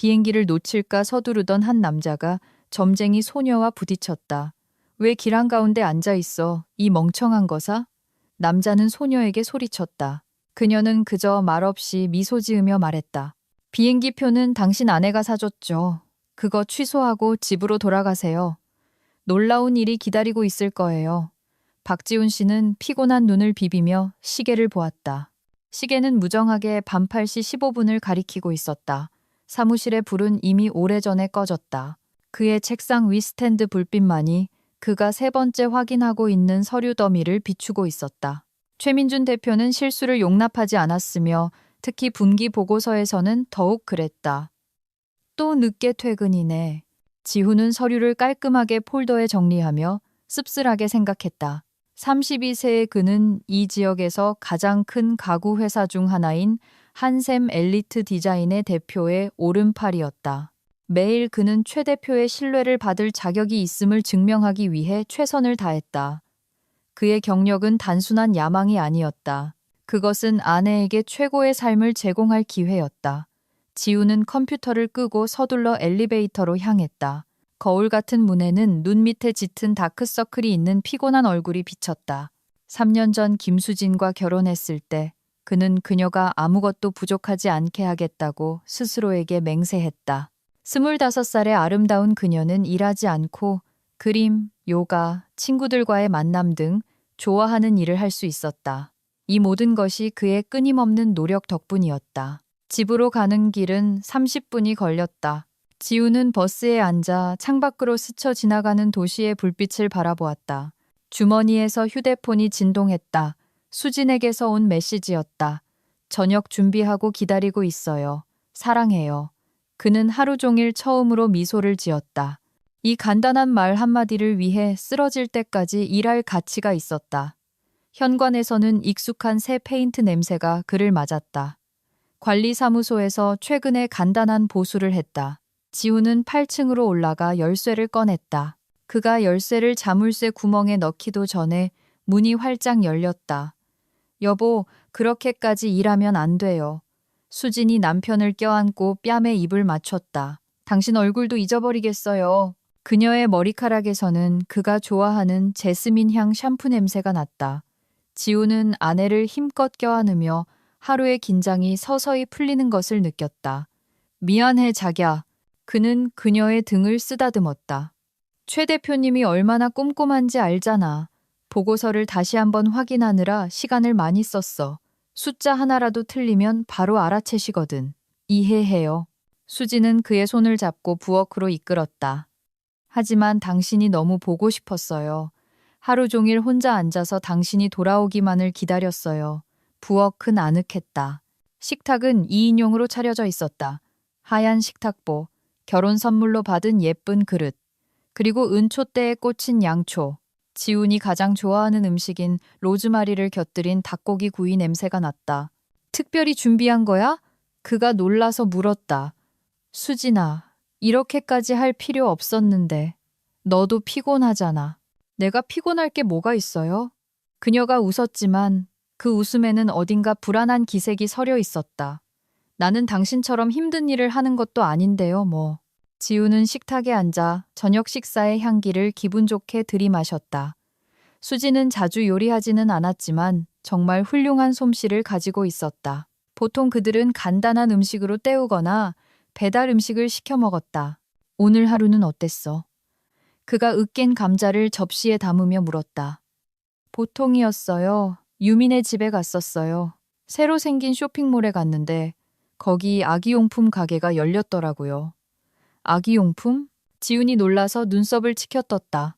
비행기를 놓칠까 서두르던 한 남자가 점쟁이 소녀와 부딪혔다. 왜 길 한가운데 앉아 있어? 이 멍청한 거사? 남자는 소녀에게 소리쳤다. 그녀는 그저 말없이 미소 지으며 말했다. 비행기 표는 당신 아내가 사줬죠. 그거 취소하고 집으로 돌아가세요. 놀라운 일이 기다리고 있을 거예요. 박지훈 씨는 피곤한 눈을 비비며 시계를 보았다. 시계는 무정하게 밤 8시 15분을 가리키고 있었다. 사무실의 불은 이미 오래전에 꺼졌다. 그의 책상 위 스탠드 불빛만이 그가 세 번째 확인하고 있는 서류 더미를 비추고 있었다. 최민준 대표는 실수를 용납하지 않았으며 특히 분기 보고서에서는 더욱 그랬다. 또 늦게 퇴근이네. 지훈은 서류를 깔끔하게 폴더에 정리하며 씁쓸하게 생각했다. 32세의 그는 이 지역에서 가장 큰 가구 회사 중 하나인 한샘 엘리트 디자인의 대표의 오른팔이었다. 매일 그는 최 대표의 신뢰를 받을 자격이 있음을 증명하기 위해 최선을 다했다. 그의 경력은 단순한 야망이 아니었다. 그것은 아내에게 최고의 삶을 제공할 기회였다. 지우는 컴퓨터를 끄고 서둘러 엘리베이터로 향했다. 거울 같은 문에는 눈 밑에 짙은 다크서클이 있는 피곤한 얼굴이 비쳤다. 3년 전 김수진과 결혼했을 때 그는 그녀가 아무것도 부족하지 않게 하겠다고 스스로에게 맹세했다. 25살의 아름다운 그녀는 일하지 않고 그림, 요가, 친구들과의 만남 등 좋아하는 일을 할 수 있었다. 이 모든 것이 그의 끊임없는 노력 덕분이었다. 집으로 가는 길은 30분이 걸렸다. 지우는 버스에 앉아 창밖으로 스쳐 지나가는 도시의 불빛을 바라보았다. 주머니에서 휴대폰이 진동했다. 수진에게서 온 메시지였다. 저녁 준비하고 기다리고 있어요. 사랑해요. 그는 하루 종일 처음으로 미소를 지었다. 이 간단한 말 한마디를 위해 쓰러질 때까지 일할 가치가 있었다. 현관에서는 익숙한 새 페인트 냄새가 그를 맞았다. 관리사무소에서 최근에 간단한 보수를 했다. 지우는 8층으로 올라가 열쇠를 꺼냈다. 그가 열쇠를 자물쇠 구멍에 넣기도 전에 문이 활짝 열렸다. 여보, 그렇게까지 일하면 안 돼요. 수진이 남편을 껴안고 뺨에 입을 맞췄다. 당신 얼굴도 잊어버리겠어요. 그녀의 머리카락에서는 그가 좋아하는 제스민 향 샴푸 냄새가 났다. 지우는 아내를 힘껏 껴안으며 하루의 긴장이 서서히 풀리는 것을 느꼈다. 미안해, 자기야. 그는 그녀의 등을 쓰다듬었다. 최 대표님이 얼마나 꼼꼼한지 알잖아. 보고서를 다시 한번 확인하느라 시간을 많이 썼어. 숫자 하나라도 틀리면 바로 알아채시거든. 이해해요. 수지는 그의 손을 잡고 부엌으로 이끌었다. 하지만 당신이 너무 보고 싶었어요. 하루 종일 혼자 앉아서 당신이 돌아오기만을 기다렸어요. 부엌은 아늑했다. 식탁은 2인용으로 차려져 있었다. 하얀 식탁보, 결혼 선물로 받은 예쁜 그릇, 그리고 은초대에 꽂힌 양초. 지훈이 가장 좋아하는 음식인 로즈마리를 곁들인 닭고기 구이 냄새가 났다. 특별히 준비한 거야? 그가 놀라서 물었다. 수진아, 이렇게까지 할 필요 없었는데. 너도 피곤하잖아. 내가 피곤할 게 뭐가 있어요? 그녀가 웃었지만 그 웃음에는 어딘가 불안한 기색이 서려 있었다. 나는 당신처럼 힘든 일을 하는 것도 아닌데요, 뭐. 지우는 식탁에 앉아 저녁 식사의 향기를 기분 좋게 들이마셨다. 수지는 자주 요리하지는 않았지만 정말 훌륭한 솜씨를 가지고 있었다. 보통 그들은 간단한 음식으로 때우거나 배달 음식을 시켜 먹었다. 오늘 하루는 어땠어? 그가 으깬 감자를 접시에 담으며 물었다. 보통이었어요. 유민의 집에 갔었어요. 새로 생긴 쇼핑몰에 갔는데 거기 아기용품 가게가 열렸더라고요. 아기용품? 지훈이 놀라서 눈썹을 치켜떴다.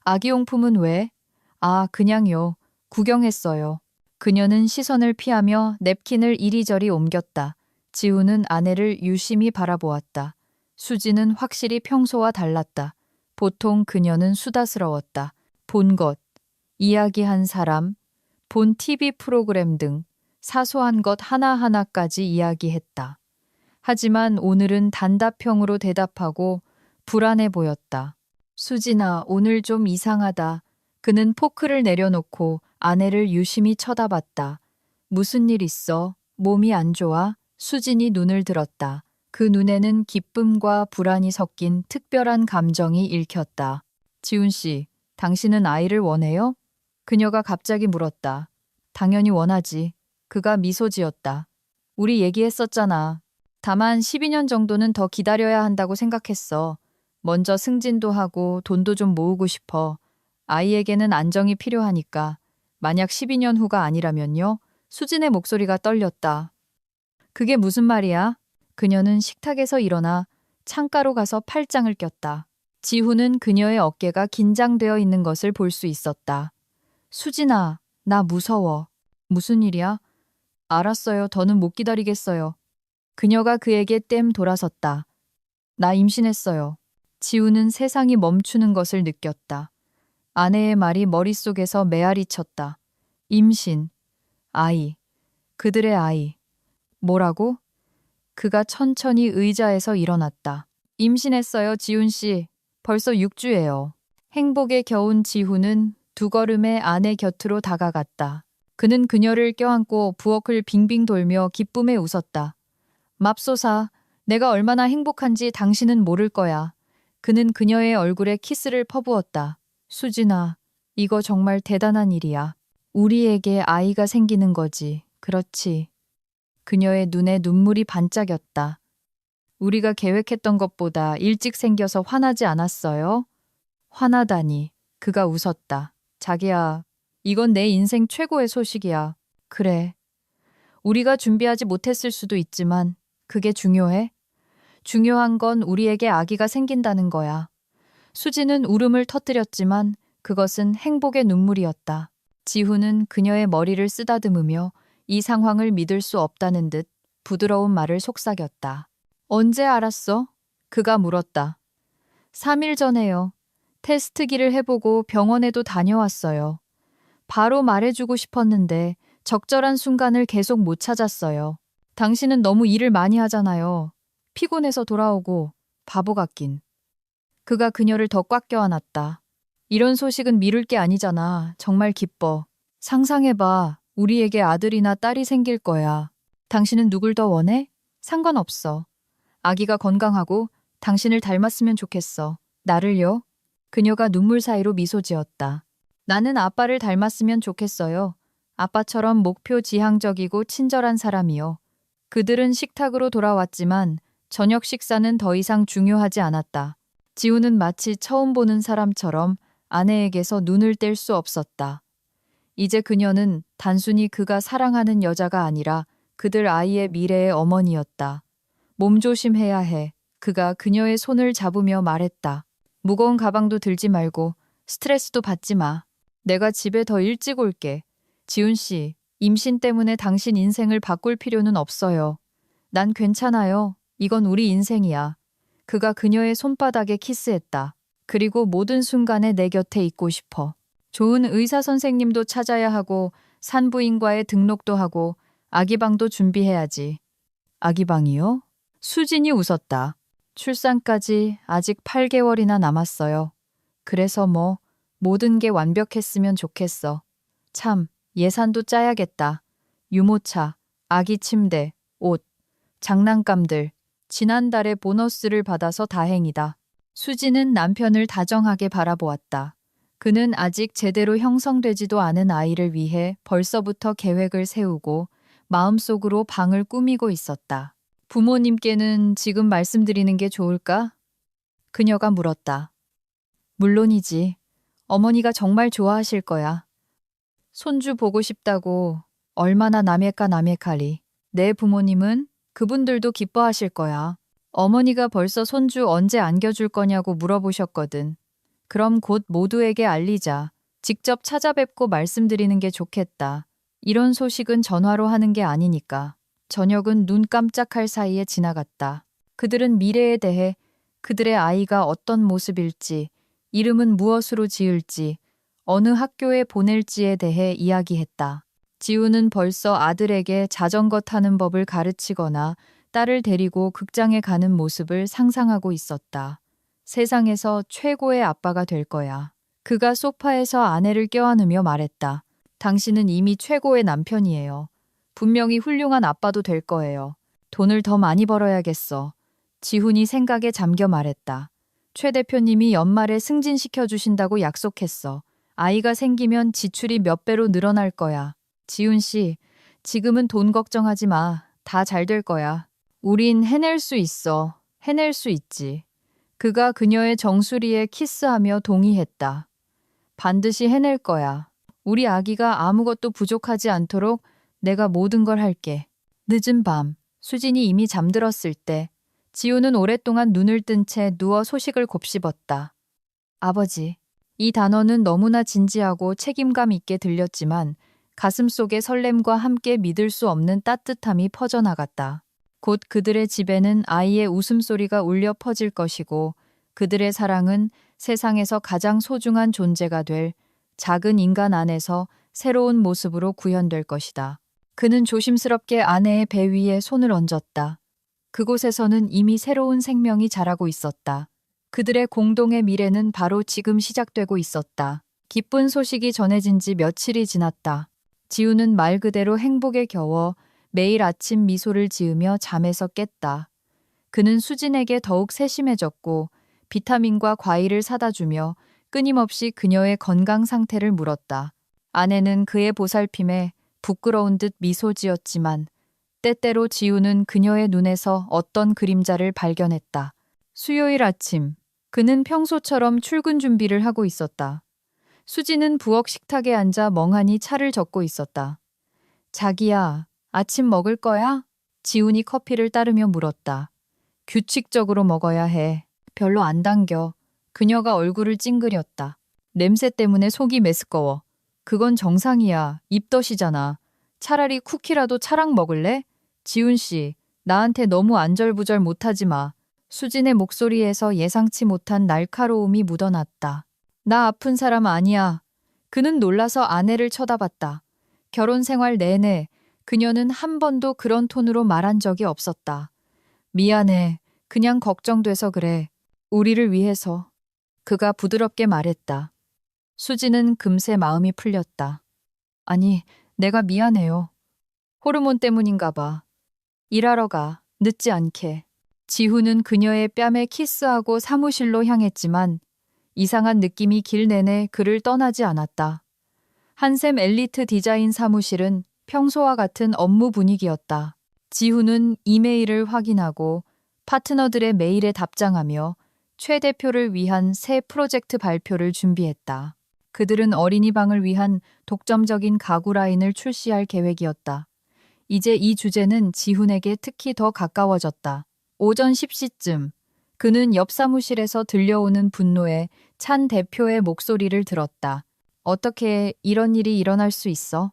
아기용품은 왜? 아, 그냥요. 구경했어요. 그녀는 시선을 피하며 냅킨을 이리저리 옮겼다. 지훈은 아내를 유심히 바라보았다. 수지는 확실히 평소와 달랐다. 보통 그녀는 수다스러웠다. 본 것, 이야기한 사람, 본 TV 프로그램 등 사소한 것 하나하나까지 이야기했다. 하지만 오늘은 단답형으로 대답하고 불안해 보였다. 수진아, 오늘 좀 이상하다. 그는 포크를 내려놓고 아내를 유심히 쳐다봤다. 무슨 일 있어? 몸이 안 좋아? 수진이 눈을 들었다. 그 눈에는 기쁨과 불안이 섞인 특별한 감정이 읽혔다. 지훈 씨, 당신은 아이를 원해요? 그녀가 갑자기 물었다. 당연히 원하지. 그가 미소 지었다. 우리 얘기했었잖아. 다만 12년 정도는 더 기다려야 한다고 생각했어. 먼저 승진도 하고 돈도 좀 모으고 싶어. 아이에게는 안정이 필요하니까. 만약 12년 후가 아니라면요? 수진의 목소리가 떨렸다. 그게 무슨 말이야? 그녀는 식탁에서 일어나 창가로 가서 팔짱을 꼈다. 지훈은 그녀의 어깨가 긴장되어 있는 것을 볼 수 있었다. 수진아, 나 무서워. 무슨 일이야? 알았어요. 더는 못 기다리겠어요. 그녀가 그에게 땜 돌아섰다. 나 임신했어요. 지훈은 세상이 멈추는 것을 느꼈다. 아내의 말이 머릿속에서 메아리 쳤다. 임신, 아이, 그들의 아이. 뭐라고? 그가 천천히 의자에서 일어났다. 임신했어요, 지훈 씨. 벌써 6주예요. 행복에 겨운 지훈은 두 걸음의 아내 곁으로 다가갔다. 그는 그녀를 껴안고 부엌을 빙빙 돌며 기쁨에 웃었다. 맙소사, 내가 얼마나 행복한지 당신은 모를 거야. 그는 그녀의 얼굴에 키스를 퍼부었다. 수진아, 이거 정말 대단한 일이야. 우리에게 아이가 생기는 거지. 그렇지. 그녀의 눈에 눈물이 반짝였다. 우리가 계획했던 것보다 일찍 생겨서 화나지 않았어요? 화나다니. 그가 웃었다. 자기야, 이건 내 인생 최고의 소식이야. 그래. 우리가 준비하지 못했을 수도 있지만 그게 중요해? 중요한 건 우리에게 아기가 생긴다는 거야. 수지는 울음을 터뜨렸지만 그것은 행복의 눈물이었다. 지훈은 그녀의 머리를 쓰다듬으며 이 상황을 믿을 수 없다는 듯 부드러운 말을 속삭였다. 언제 알았어? 그가 물었다. 3일 전에요. 테스트기를 해보고 병원에도 다녀왔어요. 바로 말해주고 싶었는데 적절한 순간을 계속 못 찾았어요. 당신은 너무 일을 많이 하잖아요. 피곤해서 돌아오고 바보 같긴. 그가 그녀를 더 꽉 껴안았다. 이런 소식은 미룰 게 아니잖아. 정말 기뻐. 상상해봐. 우리에게 아들이나 딸이 생길 거야. 당신은 누굴 더 원해? 상관없어. 아기가 건강하고 당신을 닮았으면 좋겠어. 나를요? 그녀가 눈물 사이로 미소 지었다. 나는 아빠를 닮았으면 좋겠어요. 아빠처럼 목표 지향적이고 친절한 사람이요. 그들은 식탁으로 돌아왔지만 저녁 식사는 더 이상 중요하지 않았다. 지우는 마치 처음 보는 사람처럼 아내에게서 눈을 뗄 수 없었다. 이제 그녀는 단순히 그가 사랑하는 여자가 아니라 그들 아이의 미래의 어머니였다. 몸조심해야 해. 그가 그녀의 손을 잡으며 말했다. 무거운 가방도 들지 말고 스트레스도 받지 마. 내가 집에 더 일찍 올게. 지훈 씨, 임신 때문에 당신 인생을 바꿀 필요는 없어요. 난 괜찮아요. 이건 우리 인생이야. 그가 그녀의 손바닥에 키스했다. 그리고 모든 순간에 내 곁에 있고 싶어. 좋은 의사 선생님도 찾아야 하고 산부인과에 등록도 하고 아기방도 준비해야지. 아기방이요? 수진이 웃었다. 출산까지 아직 8개월이나 남았어요. 그래서 모든 게 완벽했으면 좋겠어. 참, 예산도 짜야겠다. 유모차, 아기 침대, 옷, 장난감들. 지난달에 보너스를 받아서 다행이다. 수지는 남편을 다정하게 바라보았다. 그는 아직 제대로 형성되지도 않은 아이를 위해 벌써부터 계획을 세우고 마음속으로 방을 꾸미고 있었다. 부모님께는 지금 말씀드리는 게 좋을까? 그녀가 물었다. 물론이지. 어머니가 정말 좋아하실 거야. 손주 보고 싶다고 얼마나 남해카리. 내 부모님은 그분들도 기뻐하실 거야. 어머니가 벌써 손주 언제 안겨줄 거냐고 물어보셨거든. 그럼 곧 모두에게 알리자. 직접 찾아뵙고 말씀드리는 게 좋겠다. 이런 소식은 전화로 하는 게 아니니까. 저녁은 눈 깜짝할 사이에 지나갔다. 그들은 미래에 대해 그들의 아이가 어떤 모습일지, 이름은 무엇으로 지을지, 어느 학교에 보낼지에 대해 이야기했다. 지우는 벌써 아들에게 자전거 타는 법을 가르치거나 딸을 데리고 극장에 가는 모습을 상상하고 있었다. 세상에서 최고의 아빠가 될 거야. 그가 소파에서 아내를 껴안으며 말했다. 당신은 이미 최고의 남편이에요. 분명히 훌륭한 아빠도 될 거예요. 돈을 더 많이 벌어야겠어. 지훈이 생각에 잠겨 말했다. 최 대표님이 연말에 승진시켜 주신다고 약속했어. 아이가 생기면 지출이 몇 배로 늘어날 거야. 지훈 씨, 지금은 돈 걱정하지 마. 다 잘 될 거야. 우린 해낼 수 있어. 해낼 수 있지. 그가 그녀의 정수리에 키스하며 동의했다. 반드시 해낼 거야. 우리 아기가 아무것도 부족하지 않도록 내가 모든 걸 할게. 늦은 밤, 수진이 이미 잠들었을 때 지우는 오랫동안 눈을 뜬 채 누워 소식을 곱씹었다. 아버지. 이 단어는 너무나 진지하고 책임감 있게 들렸지만 가슴속의 설렘과 함께 믿을 수 없는 따뜻함이 퍼져나갔다. 곧 그들의 집에는 아이의 웃음소리가 울려 퍼질 것이고 그들의 사랑은 세상에서 가장 소중한 존재가 될 작은 인간 안에서 새로운 모습으로 구현될 것이다. 그는 조심스럽게 아내의 배 위에 손을 얹었다. 그곳에서는 이미 새로운 생명이 자라고 있었다. 그들의 공동의 미래는 바로 지금 시작되고 있었다. 기쁜 소식이 전해진 지 며칠이 지났다. 지우는 말 그대로 행복에 겨워 매일 아침 미소를 지으며 잠에서 깼다. 그는 수진에게 더욱 세심해졌고 비타민과 과일을 사다 주며 끊임없이 그녀의 건강 상태를 물었다. 아내는 그의 보살핌에 부끄러운 듯 미소 지었지만 때때로 지우는 그녀의 눈에서 어떤 그림자를 발견했다. 수요일 아침, 그는 평소처럼 출근 준비를 하고 있었다. 수지는 부엌 식탁에 앉아 멍하니 차를 적고 있었다. 자기야, 아침 먹을 거야? 지훈이 커피를 따르며 물었다. 규칙적으로 먹어야 해. 별로 안 당겨. 그녀가 얼굴을 찡그렸다. 냄새 때문에 속이 메스꺼워. 그건 정상이야. 입덧이잖아. 차라리 쿠키라도 차랑 먹을래? 지훈 씨, 나한테 너무 안절부절 못하지 마. 수진의 목소리에서 예상치 못한 날카로움이 묻어났다. 나 아픈 사람 아니야. 그는 놀라서 아내를 쳐다봤다. 결혼 생활 내내 그녀는 한 번도 그런 톤으로 말한 적이 없었다. 미안해. 그냥 걱정돼서 그래. 우리를 위해서. 그가 부드럽게 말했다. 수지는 금세 마음이 풀렸다. 아니, 내가 미안해요. 호르몬 때문인가 봐. 일하러 가. 늦지 않게. 지훈은 그녀의 뺨에 키스하고 사무실로 향했지만 이상한 느낌이 길 내내 그를 떠나지 않았다. 한샘 엘리트 디자인 사무실은 평소와 같은 업무 분위기였다. 지훈은 이메일을 확인하고 파트너들의 메일에 답장하며 최 대표를 위한 새 프로젝트 발표를 준비했다. 그들은 어린이방을 위한 독점적인 가구 라인을 출시할 계획이었다. 이제 이 주제는 지훈에게 특히 더 가까워졌다. 오전 10시쯤 그는 옆 사무실에서 들려오는 분노에 찬 대표의 목소리를 들었다. 어떻게 이런 일이 일어날 수 있어?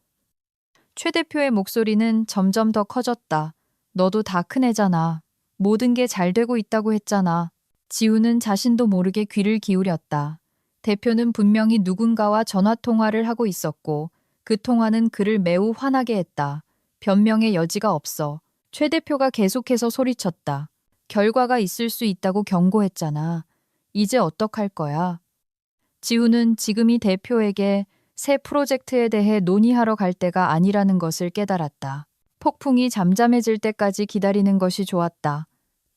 최 대표의 목소리는 점점 더 커졌다. 너도 다 큰 애잖아. 모든 게 잘 되고 있다고 했잖아. 지우는 자신도 모르게 귀를 기울였다. 대표는 분명히 누군가와 전화통화를 하고 있었고 그 통화는 그를 매우 화나게 했다. 변명의 여지가 없어. 최 대표가 계속해서 소리쳤다. 결과가 있을 수 있다고 경고했잖아. 이제 어떡할 거야? 지우는 지금이 대표에게 새 프로젝트에 대해 논의하러 갈 때가 아니라는 것을 깨달았다. 폭풍이 잠잠해질 때까지 기다리는 것이 좋았다.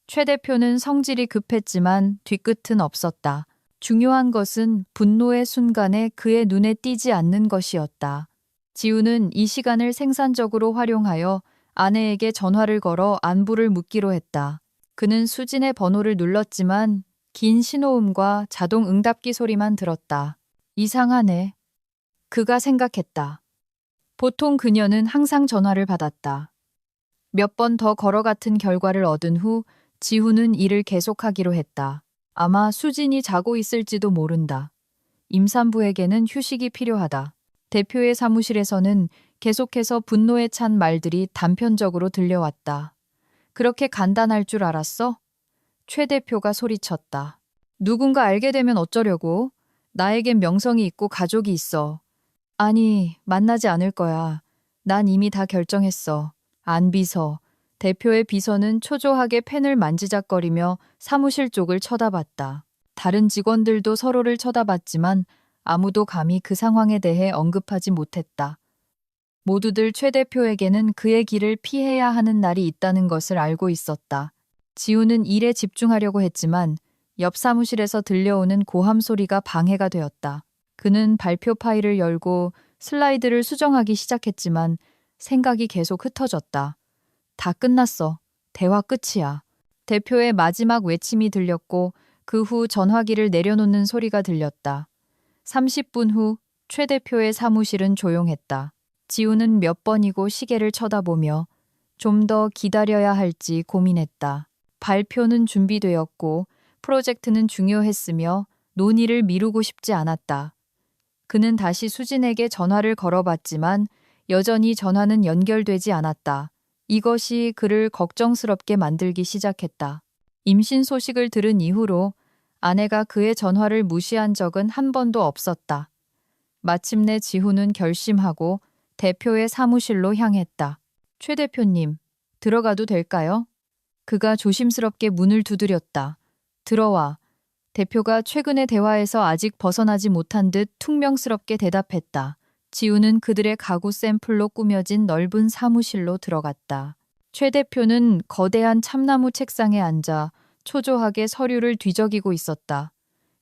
최 대표는 성질이 급했지만 뒤끝은 없었다. 중요한 것은 분노의 순간에 그의 눈에 띄지 않는 것이었다. 지우는 이 시간을 생산적으로 활용하여 아내에게 전화를 걸어 안부를 묻기로 했다. 그는 수진의 번호를 눌렀지만 긴 신호음과 자동 응답기 소리만 들었다. 이상하네. 그가 생각했다. 보통 그녀는 항상 전화를 받았다. 몇 번 더 걸어 같은 결과를 얻은 후 지훈은 일을 계속하기로 했다. 아마 수진이 자고 있을지도 모른다. 임산부에게는 휴식이 필요하다. 대표의 사무실에서는 계속해서 분노에 찬 말들이 단편적으로 들려왔다. 그렇게 간단할 줄 알았어? 최 대표가 소리쳤다. 누군가 알게 되면 어쩌려고? 나에겐 명성이 있고 가족이 있어. 아니, 만나지 않을 거야. 난 이미 다 결정했어. 안 비서. 대표의 비서는 초조하게 펜을 만지작거리며 사무실 쪽을 쳐다봤다. 다른 직원들도 서로를 쳐다봤지만 아무도 감히 그 상황에 대해 언급하지 못했다. 모두들 최 대표에게는 그의 길을 피해야 하는 날이 있다는 것을 알고 있었다. 지우는 일에 집중하려고 했지만 옆 사무실에서 들려오는 고함 소리가 방해가 되었다. 그는 발표 파일을 열고 슬라이드를 수정하기 시작했지만 생각이 계속 흩어졌다. 다 끝났어. 대화 끝이야. 대표의 마지막 외침이 들렸고 그 후 전화기를 내려놓는 소리가 들렸다. 30분 후 최 대표의 사무실은 조용했다. 지우는 몇 번이고 시계를 쳐다보며 좀 더 기다려야 할지 고민했다. 발표는 준비되었고 프로젝트는 중요했으며 논의를 미루고 싶지 않았다. 그는 다시 수진에게 전화를 걸어봤지만 여전히 전화는 연결되지 않았다. 이것이 그를 걱정스럽게 만들기 시작했다. 임신 소식을 들은 이후로 아내가 그의 전화를 무시한 적은 한 번도 없었다. 마침내 지훈은 결심하고 대표의 사무실로 향했다. 최 대표님, 들어가도 될까요? 그가 조심스럽게 문을 두드렸다. 들어와. 대표가 최근의 대화에서 아직 벗어나지 못한 듯 퉁명스럽게 대답했다. 지우는 그들의 가구 샘플로 꾸며진 넓은 사무실로 들어갔다. 최 대표는 거대한 참나무 책상에 앉아 초조하게 서류를 뒤적이고 있었다.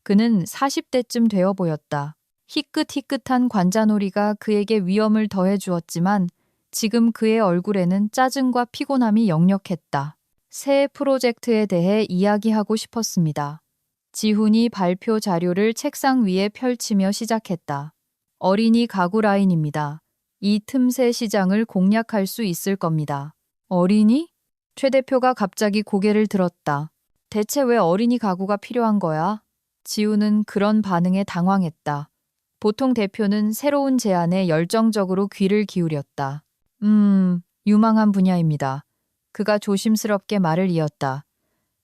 그는 40대쯤 되어 보였다. 희끗희끗한 관자놀이가 그에게 위험을 더해 주었지만 지금 그의 얼굴에는 짜증과 피곤함이 역력했다. 새 프로젝트에 대해 이야기하고 싶었습니다. 지훈이 발표 자료를 책상 위에 펼치며 시작했다. 어린이 가구 라인입니다. 이 틈새 시장을 공략할 수 있을 겁니다. 어린이? 최 대표가 갑자기 고개를 들었다. 대체 왜 어린이 가구가 필요한 거야? 지훈은 그런 반응에 당황했다. 보통 대표는 새로운 제안에 열정적으로 귀를 기울였다. 유망한 분야입니다. 그가 조심스럽게 말을 이었다.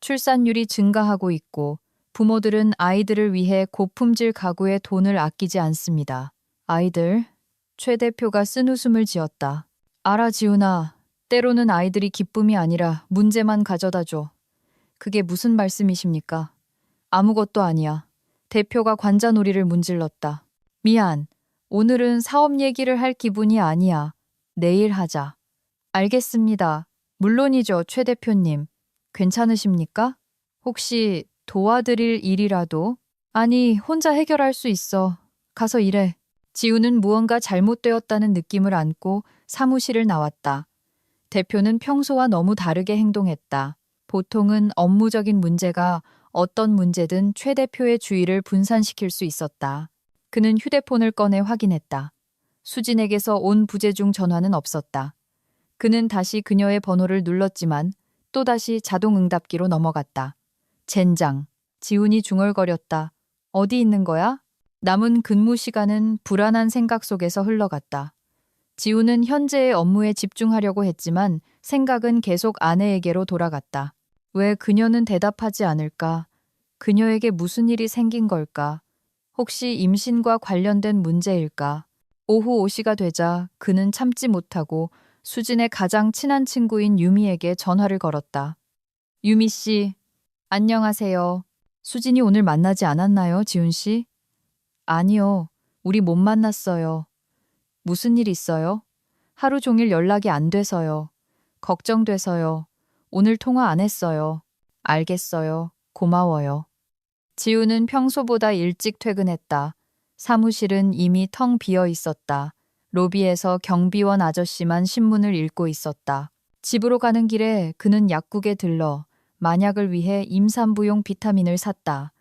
출산율이 증가하고 있고 부모들은 아이들을 위해 고품질 가구에 돈을 아끼지 않습니다. 아이들? 최 대표가 쓴웃음을 지었다. 알아, 지훈아. 때로는 아이들이 기쁨이 아니라 문제만 가져다 줘. 그게 무슨 말씀이십니까? 아무것도 아니야. 대표가 관자놀이를 문질렀다. 미안. 오늘은 사업 얘기를 할 기분이 아니야. 내일 하자. 알겠습니다. 물론이죠, 최 대표님. 괜찮으십니까? 혹시 도와드릴 일이라도? 아니, 혼자 해결할 수 있어. 가서 일해. 지우는 무언가 잘못되었다는 느낌을 안고 사무실을 나왔다. 대표는 평소와 너무 다르게 행동했다. 보통은 업무적인 문제가 어떤 문제든 최 대표의 주의를 분산시킬 수 있었다. 그는 휴대폰을 꺼내 확인했다. 수진에게서 온 부재중 전화는 없었다. 그는 다시 그녀의 번호를 눌렀지만 또다시 자동 응답기로 넘어갔다. 젠장. 지훈이 중얼거렸다. 어디 있는 거야? 남은 근무 시간은 불안한 생각 속에서 흘러갔다. 지훈은 현재의 업무에 집중하려고 했지만 생각은 계속 아내에게로 돌아갔다. 왜 그녀는 대답하지 않을까? 그녀에게 무슨 일이 생긴 걸까? 혹시 임신과 관련된 문제일까? 오후 5시가 되자 그는 참지 못하고 수진의 가장 친한 친구인 유미에게 전화를 걸었다. 유미 씨, 안녕하세요. 수진이 오늘 만나지 않았나요, 지훈 씨? 아니요. 우리 못 만났어요. 무슨 일 있어요? 하루 종일 연락이 안 돼서요. 걱정돼서요. 오늘 통화 안 했어요. 알겠어요. 고마워요. 지우는 평소보다 일찍 퇴근했다. 사무실은 이미 텅 비어 있었다. 로비에서 경비원 아저씨만 신문을 읽고 있었다. 집으로 가는 길에 그는 약국에 들러 만약을 위해 임산부용 비타민을 샀다.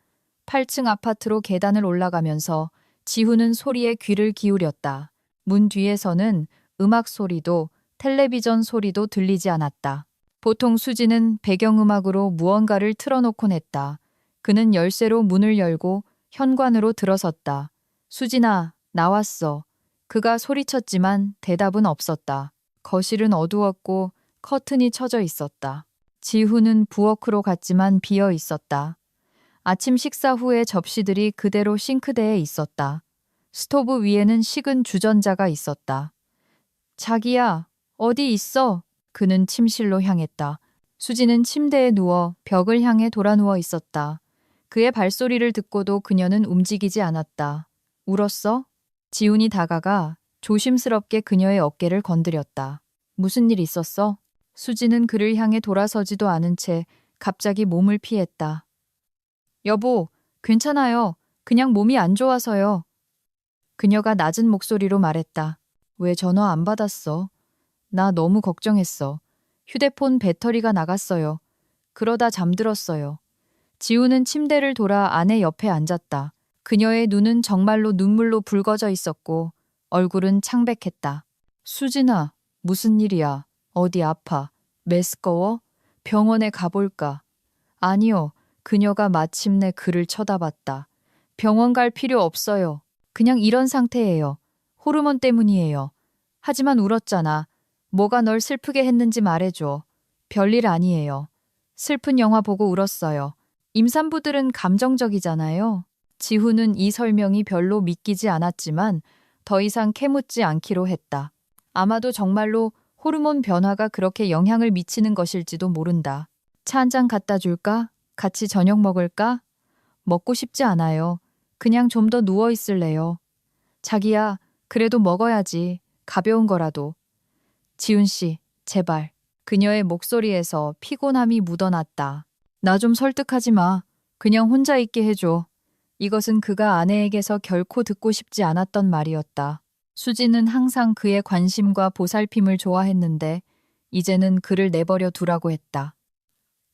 8층 아파트로 계단을 올라가면서 지훈은 소리에 귀를 기울였다. 문 뒤에서는 음악 소리도 텔레비전 소리도 들리지 않았다. 보통 수지는 배경음악으로 무언가를 틀어놓곤 했다. 그는 열쇠로 문을 열고 현관으로 들어섰다. 수진아, 나왔어. 그가 소리쳤지만 대답은 없었다. 거실은 어두웠고 커튼이 쳐져 있었다. 지훈은 부엌으로 갔지만 비어 있었다. 아침 식사 후에 접시들이 그대로 싱크대에 있었다. 스토브 위에는 식은 주전자가 있었다. 자기야, 어디 있어? 그는 침실로 향했다. 수지는 침대에 누워 벽을 향해 돌아 누워 있었다. 그의 발소리를 듣고도 그녀는 움직이지 않았다. 울었어? 지훈이 다가가 조심스럽게 그녀의 어깨를 건드렸다. 무슨 일 있었어? 수지는 그를 향해 돌아서지도 않은 채 갑자기 몸을 피했다. 여보, 괜찮아요. 그냥 몸이 안 좋아서요. 그녀가 낮은 목소리로 말했다. 왜 전화 안 받았어? 나 너무 걱정했어. 휴대폰 배터리가 나갔어요. 그러다 잠들었어요. 지우는 침대를 돌아 아내 옆에 앉았다. 그녀의 눈은 정말로 눈물로 붉어져 있었고 얼굴은 창백했다. 수진아, 무슨 일이야? 어디 아파? 메스꺼워? 병원에 가볼까? 아니요. 그녀가 마침내 그를 쳐다봤다. 병원 갈 필요 없어요. 그냥 이런 상태예요. 호르몬 때문이에요. 하지만 울었잖아. 뭐가 널 슬프게 했는지 말해줘. 별일 아니에요. 슬픈 영화 보고 울었어요. 임산부들은 감정적이잖아요. 지훈은 이 설명이 별로 믿기지 않았지만 더 이상 캐묻지 않기로 했다. 아마도 정말로 호르몬 변화가 그렇게 영향을 미치는 것일지도 모른다. 차 한 잔 갖다 줄까? 같이 저녁 먹을까? 먹고 싶지 않아요. 그냥 좀 더 누워 있을래요. 자기야, 그래도 먹어야지. 가벼운 거라도. 지훈 씨, 제발. 그녀의 목소리에서 피곤함이 묻어났다. 나 좀 설득하지 마. 그냥 혼자 있게 해줘. 이것은 그가 아내에게서 결코 듣고 싶지 않았던 말이었다. 수지는 항상 그의 관심과 보살핌을 좋아했는데 이제는 그를 내버려 두라고 했다.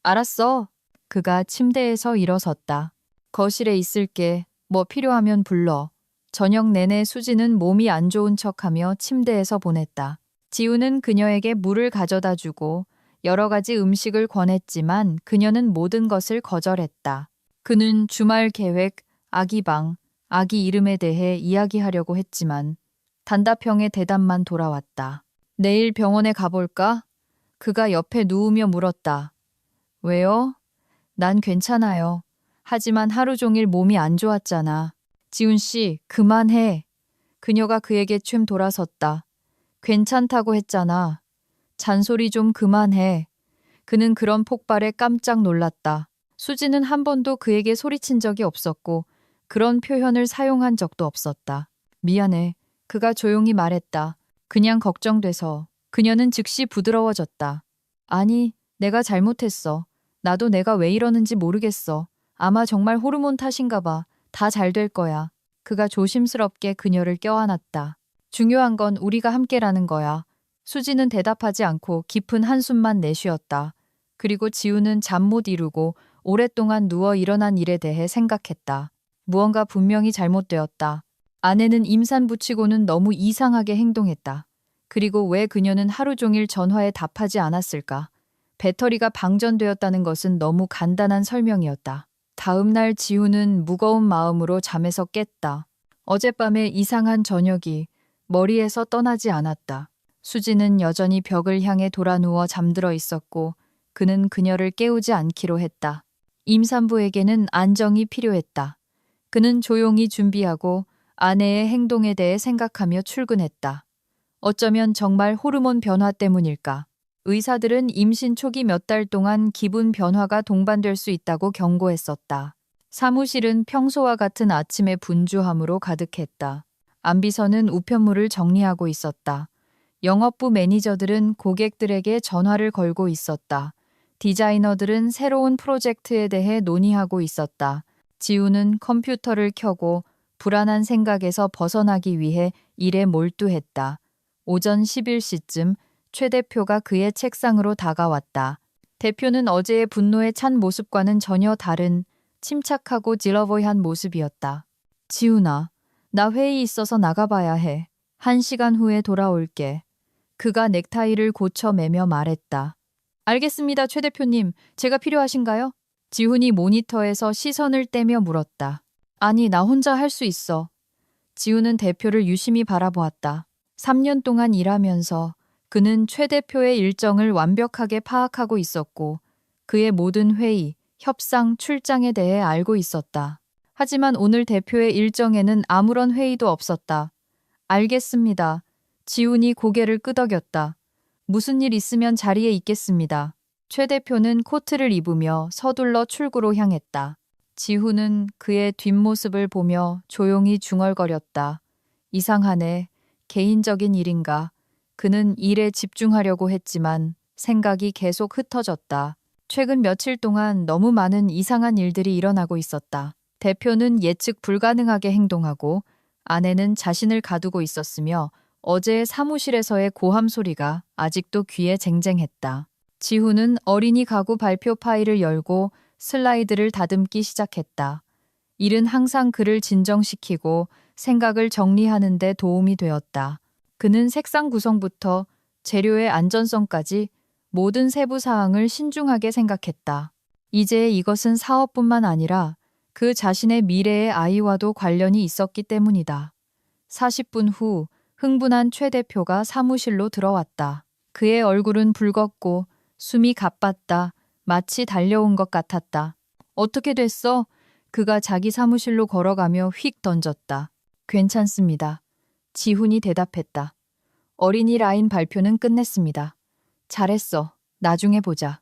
알았어. 그가 침대에서 일어섰다. 거실에 있을게. 뭐 필요하면 불러. 저녁 내내 수지는 몸이 안 좋은 척하며 침대에서 보냈다. 지우는 그녀에게 물을 가져다 주고 여러 가지 음식을 권했지만 그녀는 모든 것을 거절했다. 그는 주말 계획, 아기 방, 아기 이름에 대해 이야기하려고 했지만 단답형의 대답만 돌아왔다. 내일 병원에 가볼까? 그가 옆에 누우며 물었다. 왜요? 난 괜찮아요. 하지만 하루 종일 몸이 안 좋았잖아. 지훈 씨, 그만해. 그녀가 그에게 춤 돌아섰다. 괜찮다고 했잖아. 잔소리 좀 그만해. 그는 그런 폭발에 깜짝 놀랐다. 수지는 한 번도 그에게 소리친 적이 없었고 그런 표현을 사용한 적도 없었다. 미안해. 그가 조용히 말했다. 그냥 걱정돼서. 그녀는 즉시 부드러워졌다. 아니, 내가 잘못했어. 나도 내가 왜 이러는지 모르겠어. 아마 정말 호르몬 탓인가 봐. 다 잘 될 거야. 그가 조심스럽게 그녀를 껴안았다. 중요한 건 우리가 함께라는 거야. 수지는 대답하지 않고 깊은 한숨만 내쉬었다. 그리고 지우는 잠 못 이루고 오랫동안 누워 일어난 일에 대해 생각했다. 무언가 분명히 잘못되었다. 아내는 임산부치고는 너무 이상하게 행동했다. 그리고 왜 그녀는 하루 종일 전화에 답하지 않았을까? 배터리가 방전되었다는 것은 너무 간단한 설명이었다. 다음 날 지우는 무거운 마음으로 잠에서 깼다. 어젯밤의 이상한 저녁이 머리에서 떠나지 않았다. 수지는 여전히 벽을 향해 돌아누워 잠들어 있었고 그는 그녀를 깨우지 않기로 했다. 임산부에게는 안정이 필요했다. 그는 조용히 준비하고 아내의 행동에 대해 생각하며 출근했다. 어쩌면 정말 호르몬 변화 때문일까? 의사들은 임신 초기 몇 달 동안 기분 변화가 동반될 수 있다고 경고했었다. 사무실은 평소와 같은 아침의 분주함으로 가득했다. 안비서는 우편물을 정리하고 있었다. 영업부 매니저들은 고객들에게 전화를 걸고 있었다. 디자이너들은 새로운 프로젝트에 대해 논의하고 있었다. 지우는 컴퓨터를 켜고 불안한 생각에서 벗어나기 위해 일에 몰두했다. 오전 11시쯤 최 대표가 그의 책상으로 다가왔다. 대표는 어제의 분노에 찬 모습과는 전혀 다른 침착하고 지러보이한 모습이었다. 지훈아, 나 회의 있어서 나가봐야 해. 1시간 후에 돌아올게. 그가 넥타이를 고쳐 매며 말했다. 알겠습니다, 최 대표님. 제가 필요하신가요? 지훈이 모니터에서 시선을 떼며 물었다. 아니, 나 혼자 할 수 있어. 지훈은 대표를 유심히 바라보았다. 3년 동안 일하면서 그는 최 대표의 일정을 완벽하게 파악하고 있었고 그의 모든 회의, 협상, 출장에 대해 알고 있었다. 하지만 오늘 대표의 일정에는 아무런 회의도 없었다. 알겠습니다. 지훈이 고개를 끄덕였다. 무슨 일 있으면 자리에 있겠습니다. 최 대표는 코트를 입으며 서둘러 출구로 향했다. 지훈은 그의 뒷모습을 보며 조용히 중얼거렸다. 이상하네. 개인적인 일인가. 그는 일에 집중하려고 했지만 생각이 계속 흩어졌다. 최근 며칠 동안 너무 많은 이상한 일들이 일어나고 있었다. 대표는 예측 불가능하게 행동하고 아내는 자신을 가두고 있었으며 어제 사무실에서의 고함 소리가 아직도 귀에 쟁쟁했다. 지훈은 어린이 가구 발표 파일을 열고 슬라이드를 다듬기 시작했다. 일은 항상 그를 진정시키고 생각을 정리하는 데 도움이 되었다. 그는 색상 구성부터 재료의 안전성까지 모든 세부 사항을 신중하게 생각했다. 이제 이것은 사업뿐만 아니라 그 자신의 미래의 아이와도 관련이 있었기 때문이다. 40분 후 흥분한 최 대표가 사무실로 들어왔다. 그의 얼굴은 붉었고 숨이 가빴다. 마치 달려온 것 같았다. 어떻게 됐어? 그가 자기 사무실로 걸어가며 휙 던졌다. 괜찮습니다. 지훈이 대답했다. 어린이 라인 발표는 끝냈습니다. 잘했어. 나중에 보자.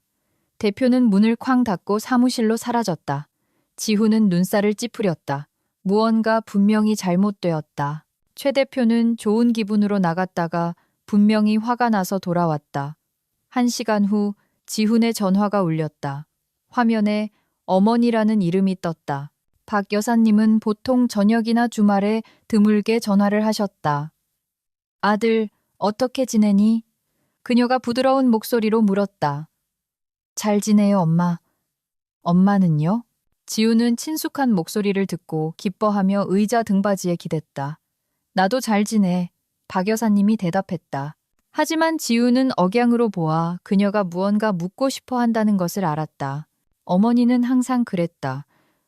대표는 문을 쾅 닫고 사무실로 사라졌다. 지훈은 눈살을 찌푸렸다. 무언가 분명히 잘못되었다. 최 대표는 좋은 기분으로 나갔다가 분명히 화가 나서 돌아왔다. 1시간 후 지훈의 전화가 울렸다. 화면에 어머니라는 이름이 떴다. 박 여사님은 보통 저녁이나 주말에 드물게 전화를 하셨다. 아들, 어떻게 지내니? 그녀가 부드러운 목소리로 물었다. 잘 지내요, 엄마. 엄마는요? 지훈은 친숙한 목소리를 듣고 기뻐하며 의자 등받이에 기댔다. 나도 잘 지내. 박 여사님이 대답했다. 하지만 지훈은 억양으로 보아 그녀가 무언가 묻고 싶어 한다는 것을 알았다. 어머니는 항상 그랬다.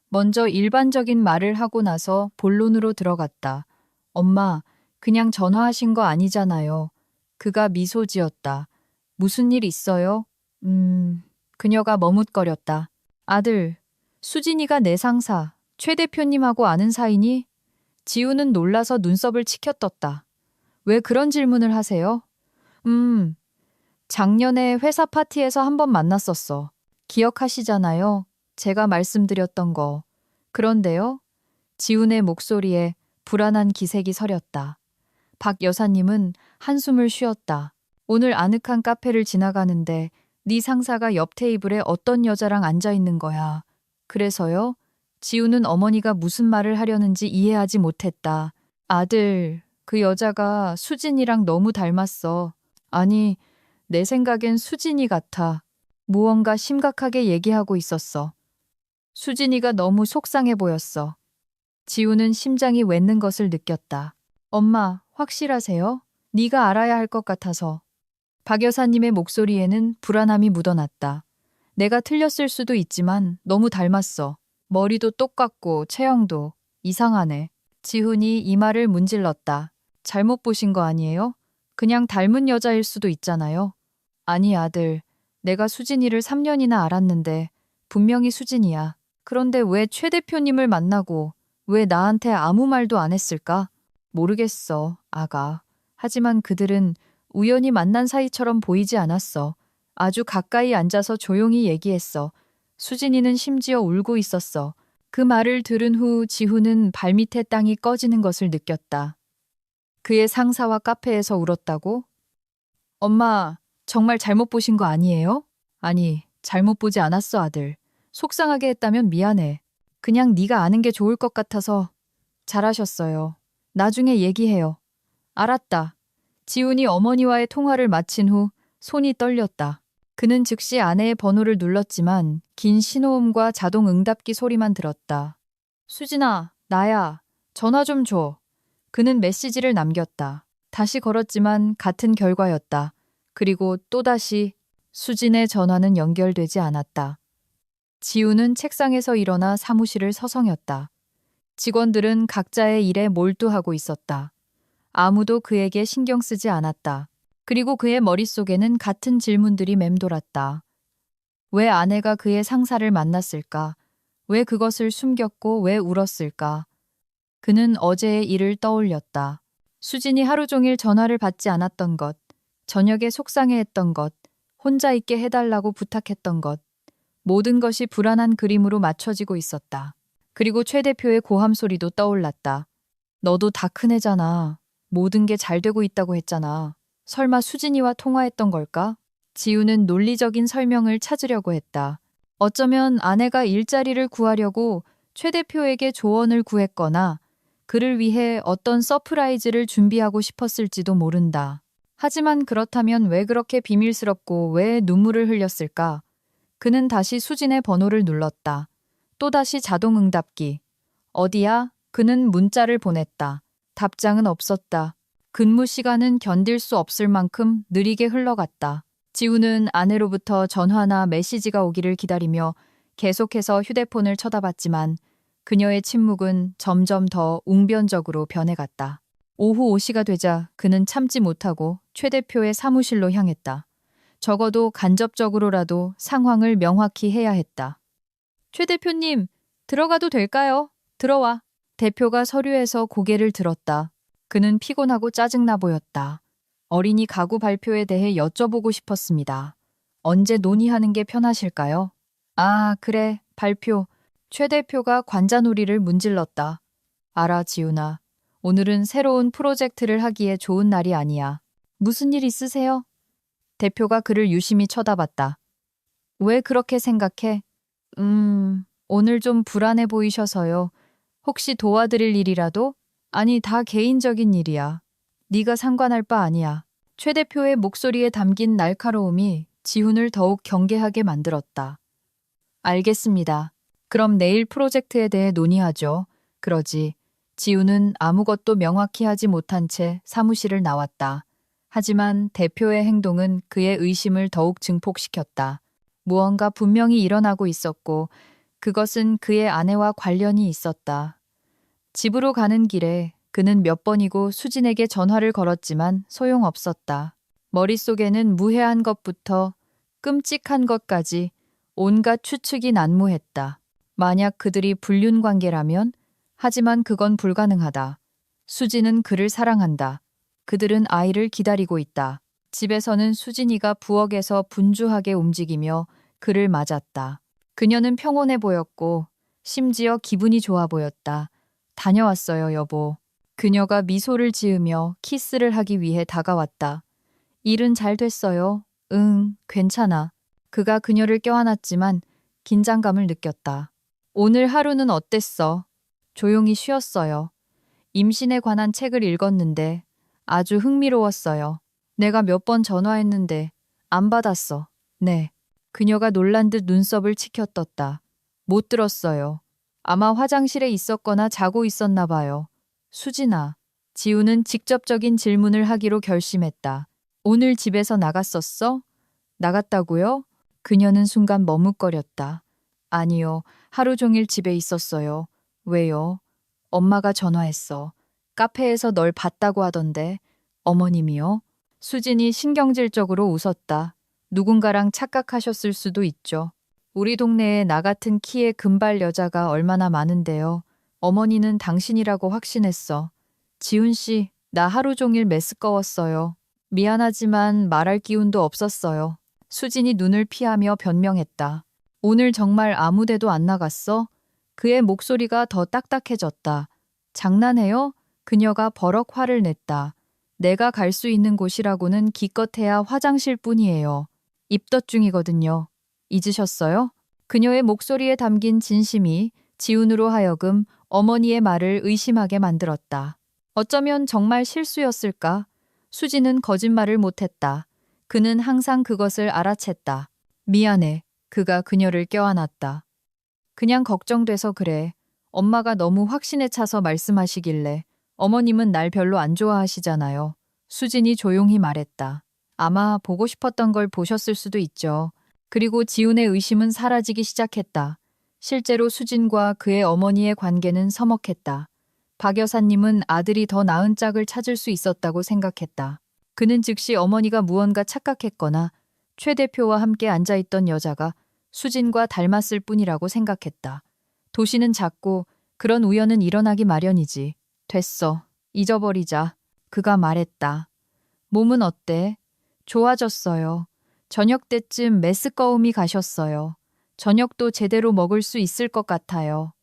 먼저 일반적인 말을 하고 나서 본론으로 들어갔다. 엄마, 그냥 전화하신 거 아니잖아요. 그가 미소 지었다. 무슨 일 있어요? 그녀가 머뭇거렸다. 아들, 수진이가 내 상사, 최 대표님하고 아는 사이니? 지우는 놀라서 눈썹을 치켜떴다. 왜 그런 질문을 하세요? 작년에 회사 파티에서 한번 만났었어. 기억하시잖아요? 제가 말씀드렸던 거. 그런데요? 지훈의 목소리에 불안한 기색이 서렸다. 박 여사님은 한숨을 쉬었다. 오늘 아늑한 카페를 지나가는데 네 상사가 옆 테이블에 어떤 여자랑 앉아 있는 거야. 그래서요? 지우는 어머니가 무슨 말을 하려는지 이해하지 못했다. 아들, 그 여자가 수진이랑 너무 닮았어. 아니, 내 생각엔 수진이 같아. 무언가 심각하게 얘기하고 있었어. 수진이가 너무 속상해 보였어. 지우는 심장이 멎는 것을 느꼈다. 엄마, 확실하세요? 네가 알아야 할 것 같아서. 박 여사님의 목소리에는 불안함이 묻어났다. 내가 틀렸을 수도 있지만 너무 닮았어. 머리도 똑같고 체형도 이상하네. 지훈이 이마를 문질렀다. 잘못 보신 거 아니에요? 그냥 닮은 여자일 수도 있잖아요. 아니 아들, 내가 수진이를 3년이나 알았는데 분명히 수진이야. 그런데 왜 최 대표님을 만나고 왜 나한테 아무 말도 안 했을까? 모르겠어, 아가. 하지만 그들은 우연히 만난 사이처럼 보이지 않았어. 아주 가까이 앉아서 조용히 얘기했어. 수진이는 심지어 울고 있었어. 그 말을 들은 후 지훈은 발밑에 땅이 꺼지는 것을 느꼈다. 그의 상사와 카페에서 울었다고? 엄마, 정말 잘못 보신 거 아니에요? 아니, 잘못 보지 않았어, 아들. 속상하게 했다면 미안해. 그냥 네가 아는 게 좋을 것 같아서. 잘하셨어요. 나중에 얘기해요. 알았다. 지훈이 어머니와의 통화를 마친 후 손이 떨렸다. 그는 즉시 아내의 번호를 눌렀지만 긴 신호음과 자동 응답기 소리만 들었다. 수진아, 나야. 전화 좀 줘. 그는 메시지를 남겼다. 다시 걸었지만 같은 결과였다. 그리고 또다시 수진의 전화는 연결되지 않았다. 지우는 책상에서 일어나 사무실을 서성였다. 직원들은 각자의 일에 몰두하고 있었다. 아무도 그에게 신경 쓰지 않았다. 그리고 그의 머릿속에는 같은 질문들이 맴돌았다. 왜 아내가 그의 상사를 만났을까? 왜 그것을 숨겼고 왜 울었을까? 그는 어제의 일을 떠올렸다. 수진이 하루 종일 전화를 받지 않았던 것, 저녁에 속상해했던 것, 혼자 있게 해달라고 부탁했던 것, 모든 것이 불안한 그림으로 맞춰지고 있었다. 그리고 최 대표의 고함 소리도 떠올랐다. 너도 다 큰 애잖아. 모든 게 잘 되고 있다고 했잖아. 설마 수진이와 통화했던 걸까? 지우는 논리적인 설명을 찾으려고 했다. 어쩌면 아내가 일자리를 구하려고 최 대표에게 조언을 구했거나 그를 위해 어떤 서프라이즈를 준비하고 싶었을지도 모른다. 하지만 그렇다면 왜 그렇게 비밀스럽고 왜 눈물을 흘렸을까? 그는 다시 수진의 번호를 눌렀다. 또다시 자동응답기. 어디야? 그는 문자를 보냈다. 답장은 없었다. 근무 시간은 견딜 수 없을 만큼 느리게 흘러갔다. 지우는 아내로부터 전화나 메시지가 오기를 기다리며 계속해서 휴대폰을 쳐다봤지만 그녀의 침묵은 점점 더 웅변적으로 변해갔다. 오후 5시가 되자 그는 참지 못하고 최 대표의 사무실로 향했다. 적어도 간접적으로라도 상황을 명확히 해야 했다. 최 대표님, 들어가도 될까요? 들어와. 대표가 서류에서 고개를 들었다. 그는 피곤하고 짜증나 보였다. 어린이 가구 발표에 대해 여쭤보고 싶었습니다. 언제 논의하는 게 편하실까요? 아, 그래, 발표. 최 대표가 관자놀이를 문질렀다. 알아, 지훈아. 오늘은 새로운 프로젝트를 하기에 좋은 날이 아니야. 무슨 일 있으세요? 대표가 그를 유심히 쳐다봤다. 왜 그렇게 생각해? 오늘 좀 불안해 보이셔서요. 혹시 도와드릴 일이라도? 아니, 다 개인적인 일이야. 네가 상관할 바 아니야. 최 대표의 목소리에 담긴 날카로움이 지훈을 더욱 경계하게 만들었다. 알겠습니다. 그럼 내일 프로젝트에 대해 논의하죠. 그러지. 지훈은 아무것도 명확히 하지 못한 채 사무실을 나왔다. 하지만 대표의 행동은 그의 의심을 더욱 증폭시켰다. 무언가 분명히 일어나고 있었고 그것은 그의 아내와 관련이 있었다. 집으로 가는 길에 그는 몇 번이고 수진에게 전화를 걸었지만 소용없었다. 머릿속에는 무해한 것부터 끔찍한 것까지 온갖 추측이 난무했다. 만약 그들이 불륜 관계라면? 하지만 그건 불가능하다. 수진은 그를 사랑한다. 그들은 아이를 기다리고 있다. 집에서는 수진이가 부엌에서 분주하게 움직이며 그를 맞았다. 그녀는 평온해 보였고 심지어 기분이 좋아 보였다. 다녀왔어요, 여보. 그녀가 미소를 지으며 키스를 하기 위해 다가왔다. 일은 잘 됐어요. 응, 괜찮아. 그가 그녀를 껴안았지만 긴장감을 느꼈다. 오늘 하루는 어땠어? 조용히 쉬었어요. 임신에 관한 책을 읽었는데 아주 흥미로웠어요. 내가 몇 번 전화했는데 안 받았어. 네. 그녀가 놀란 듯 눈썹을 치켜떴다. 못 들었어요. 아마 화장실에 있었거나 자고 있었나 봐요. 수진아. 지우는 직접적인 질문을 하기로 결심했다. 오늘 집에서 나갔었어? 나갔다고요? 그녀는 순간 머뭇거렸다. 아니요. 하루 종일 집에 있었어요. 왜요? 엄마가 전화했어. 카페에서 널 봤다고 하던데. 어머님이요? 수진이 신경질적으로 웃었다. 누군가랑 착각하셨을 수도 있죠. 우리 동네에 나 같은 키의 금발 여자가 얼마나 많은데요. 어머니는 당신이라고 확신했어. 지훈 씨, 나 하루 종일 메스꺼웠어요. 미안하지만 말할 기운도 없었어요. 수진이 눈을 피하며 변명했다. 오늘 정말 아무 데도 안 나갔어? 그의 목소리가 더 딱딱해졌다. 장난해요? 그녀가 버럭 화를 냈다. 내가 갈 수 있는 곳이라고는 기껏해야 화장실 뿐이에요. 입덧 중이거든요. 잊으셨어요? 그녀의 목소리에 담긴 진심이 지훈으로 하여금 어머니의 말을 의심하게 만들었다. 어쩌면 정말 실수였을까? 수지는 거짓말을 못했다. 그는 항상 그것을 알아챘다. 미안해. 그가 그녀를 껴안았다. 그냥 걱정돼서 그래. 엄마가 너무 확신에 차서 말씀하시길래 어머님은 날 별로 안 좋아하시잖아요. 수진이 조용히 말했다. 아마 보고 싶었던 걸 보셨을 수도 있죠. 그리고 지훈의 의심은 사라지기 시작했다. 실제로 수진과 그의 어머니의 관계는 서먹했다. 박 여사님은 아들이 더 나은 짝을 찾을 수 있었다고 생각했다. 그는 즉시 어머니가 무언가 착각했거나 최 대표와 함께 앉아있던 여자가 수진과 닮았을 뿐이라고 생각했다. 도시는 작고 그런 우연은 일어나기 마련이지. 됐어. 잊어버리자. 그가 말했다. 몸은 어때? 좋아졌어요. 저녁 때쯤 메스꺼움이 가셨어요. 저녁도 제대로 먹을 수 있을 것 같아요.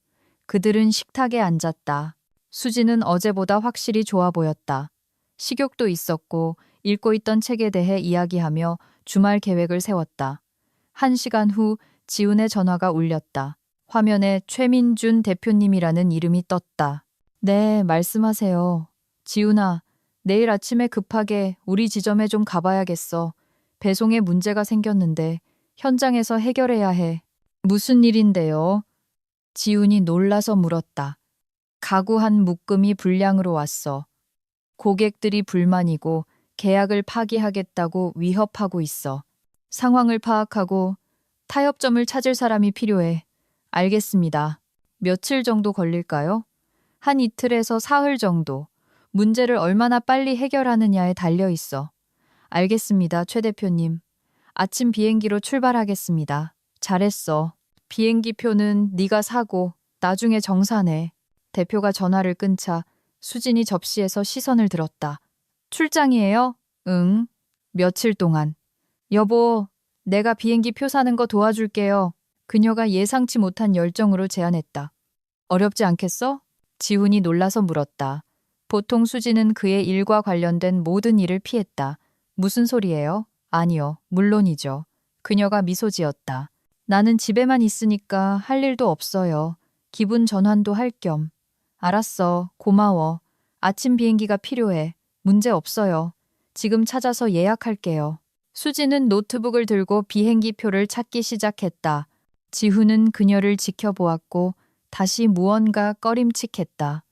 그들은 식탁에 앉았다. 수지는 어제보다 확실히 좋아 보였다. 식욕도 있었고 읽고 있던 책에 대해 이야기하며 주말 계획을 세웠다. 1시간 후 지훈의 전화가 울렸다. 화면에 최민준 대표님이라는 이름이 떴다. 네, 말씀하세요. 지훈아, 내일 아침에 급하게 우리 지점에 좀 가봐야겠어. 배송에 문제가 생겼는데 현장에서 해결해야 해. 무슨 일인데요? 지훈이 놀라서 물었다. 가구 한 묶음이 불량으로 왔어. 고객들이 불만이고 계약을 파기하겠다고 위협하고 있어. 상황을 파악하고 타협점을 찾을 사람이 필요해. 알겠습니다. 며칠 정도 걸릴까요? 한 이틀에서 사흘 정도. 문제를 얼마나 빨리 해결하느냐에 달려 있어. 알겠습니다, 최 대표님. 아침 비행기로 출발하겠습니다. 잘했어. 비행기 표는 네가 사고 나중에 정산해. 대표가 전화를 끊자 수진이 접시에서 시선을 들었다. 출장이에요? 응. 며칠 동안. 여보, 내가 비행기 표 사는 거 도와줄게요. 그녀가 예상치 못한 열정으로 제안했다. 어렵지 않겠어? 지훈이 놀라서 물었다. 보통 수지는 그의 일과 관련된 모든 일을 피했다. 무슨 소리예요? 아니요, 물론이죠. 그녀가 미소 지었다. 나는 집에만 있으니까 할 일도 없어요. 기분 전환도 할 겸. 알았어, 고마워. 아침 비행기가 필요해. 문제 없어요. 지금 찾아서 예약할게요. 수지는 노트북을 들고 비행기 표를 찾기 시작했다. 지훈은 그녀를 지켜보았고 다시 무언가 꺼림칙했다.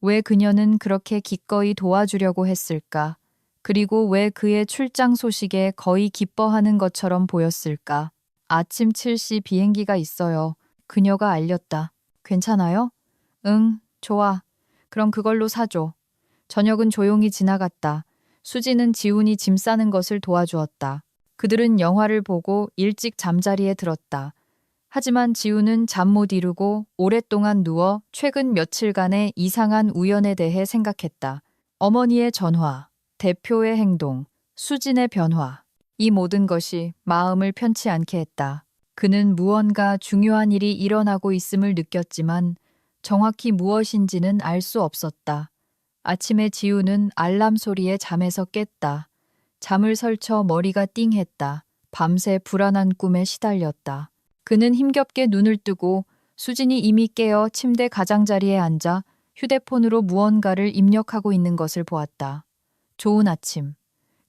왜 그녀는 그렇게 기꺼이 도와주려고 했을까? 그리고 왜 그의 출장 소식에 거의 기뻐하는 것처럼 보였을까? 아침 7시 비행기가 있어요. 그녀가 알렸다. 괜찮아요? 응, 좋아. 그럼 그걸로 사줘. 저녁은 조용히 지나갔다. 수지는 지훈이 짐 싸는 것을 도와주었다. 그들은 영화를 보고 일찍 잠자리에 들었다. 하지만 지훈은 잠 못 이루고 오랫동안 누워 최근 며칠간의 이상한 우연에 대해 생각했다. 어머니의 전화, 대표의 행동, 수진의 변화. 이 모든 것이 마음을 편치 않게 했다. 그는 무언가 중요한 일이 일어나고 있음을 느꼈지만 정확히 무엇인지는 알 수 없었다. 아침에 지훈은 알람 소리에 잠에서 깼다. 잠을 설쳐 머리가 띵했다. 밤새 불안한 꿈에 시달렸다. 그는 힘겹게 눈을 뜨고 수진이 이미 깨어 침대 가장자리에 앉아 휴대폰으로 무언가를 입력하고 있는 것을 보았다. 좋은 아침.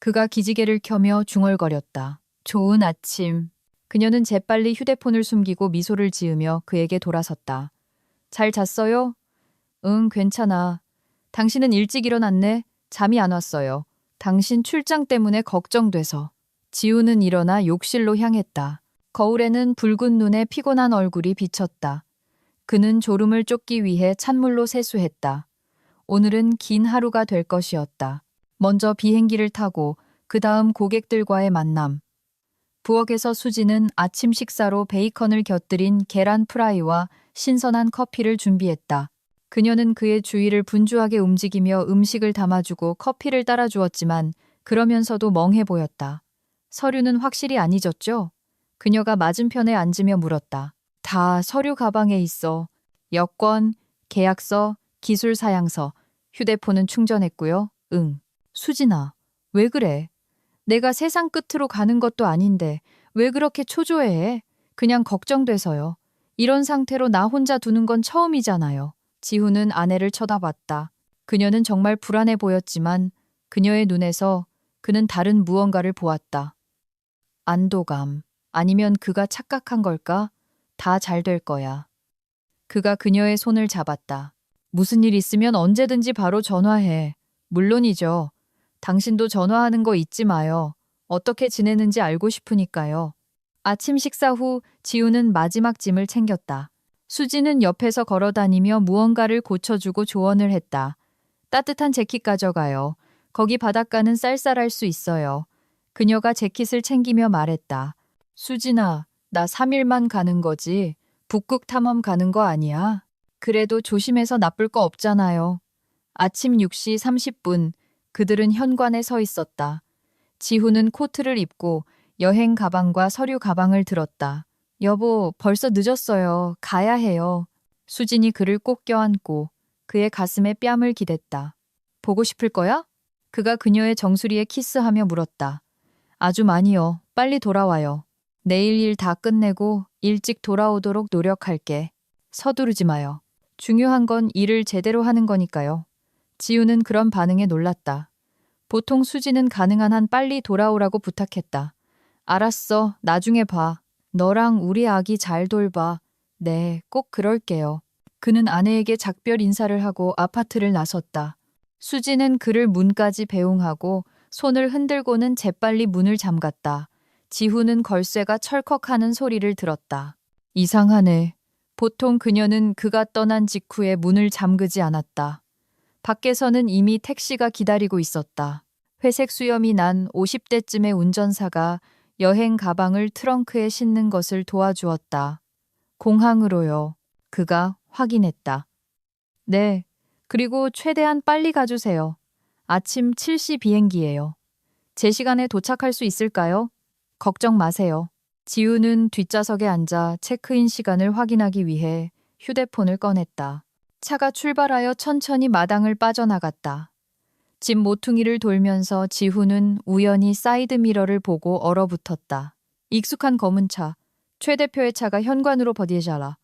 그가 기지개를 켜며 중얼거렸다. 좋은 아침. 그녀는 재빨리 휴대폰을 숨기고 미소를 지으며 그에게 돌아섰다. 잘 잤어요? 응, 괜찮아. 당신은 일찍 일어났네. 잠이 안 왔어요. 당신 출장 때문에 걱정돼서. 지우는 일어나 욕실로 향했다. 거울에는 붉은 눈에 피곤한 얼굴이 비쳤다. 그는 졸음을 쫓기 위해 찬물로 세수했다. 오늘은 긴 하루가 될 것이었다. 먼저 비행기를 타고 그 다음 고객들과의 만남. 부엌에서 수지는 아침 식사로 베이컨을 곁들인 계란 프라이와 신선한 커피를 준비했다. 그녀는 그의 주위를 분주하게 움직이며 음식을 담아주고 커피를 따라주었지만 그러면서도 멍해 보였다. 서류는 확실히 안 잊었죠? 그녀가 맞은편에 앉으며 물었다. 다 서류 가방에 있어. 여권, 계약서, 기술 사양서, 휴대폰은 충전했고요. 응. 수진아, 왜 그래? 내가 세상 끝으로 가는 것도 아닌데 왜 그렇게 초조해해? 그냥 걱정돼서요. 이런 상태로 나 혼자 두는 건 처음이잖아요. 지훈은 아내를 쳐다봤다. 그녀는 정말 불안해 보였지만 그녀의 눈에서 그는 다른 무언가를 보았다. 안도감. 아니면 그가 착각한 걸까? 다 잘 될 거야. 그가 그녀의 손을 잡았다. 무슨 일 있으면 언제든지 바로 전화해. 물론이죠. 당신도 전화하는 거 잊지 마요. 어떻게 지내는지 알고 싶으니까요. 아침 식사 후 지우는 마지막 짐을 챙겼다. 수지는 옆에서 걸어다니며 무언가를 고쳐주고 조언을 했다. 따뜻한 재킷 가져가요. 거기 바닷가는 쌀쌀할 수 있어요. 그녀가 재킷을 챙기며 말했다. 수진아, 나 3일만 가는 거지. 북극 탐험 가는 거 아니야. 그래도 조심해서 나쁠 거 없잖아요. 아침 6시 30분, 그들은 현관에 서 있었다. 지훈은 코트를 입고 여행 가방과 서류 가방을 들었다. 여보, 벌써 늦었어요. 가야 해요. 수진이 그를 꼭 껴안고 그의 가슴에 뺨을 기댔다. 보고 싶을 거야? 그가 그녀의 정수리에 키스하며 물었다. 아주 많이요. 빨리 돌아와요. 내일 일 다 끝내고 일찍 돌아오도록 노력할게. 서두르지 마요. 중요한 건 일을 제대로 하는 거니까요. 지우는 그런 반응에 놀랐다. 보통 수지는 가능한 한 빨리 돌아오라고 부탁했다. 알았어. 나중에 봐. 너랑 우리 아기 잘 돌봐. 네, 꼭 그럴게요. 그는 아내에게 작별 인사를 하고 아파트를 나섰다. 수지는 그를 문까지 배웅하고 손을 흔들고는 재빨리 문을 잠갔다. 지후는 걸쇠가 철컥하는 소리를 들었다. 이상하네. 보통 그녀는 그가 떠난 직후에 문을 잠그지 않았다. 밖에서는 이미 택시가 기다리고 있었다. 회색 수염이 난 50대쯤의 운전사가 여행 가방을 트렁크에 싣는 것을 도와주었다. 공항으로요. 그가 확인했다. 네. 그리고 최대한 빨리 가주세요. 아침 7시 비행기예요. 제 시간에 도착할 수 있을까요? 걱정 마세요. 지우는 뒷좌석에 앉아 체크인 시간을 확인하기 위해 휴대폰을 꺼냈다. 차가 출발하여 천천히 마당을 빠져나갔다. 집 모퉁이를 돌면서 지후는 우연히 사이드미러를 보고 얼어붙었다. 익숙한 검은 차. 최 대표의 차가 현관으로 버디에자라.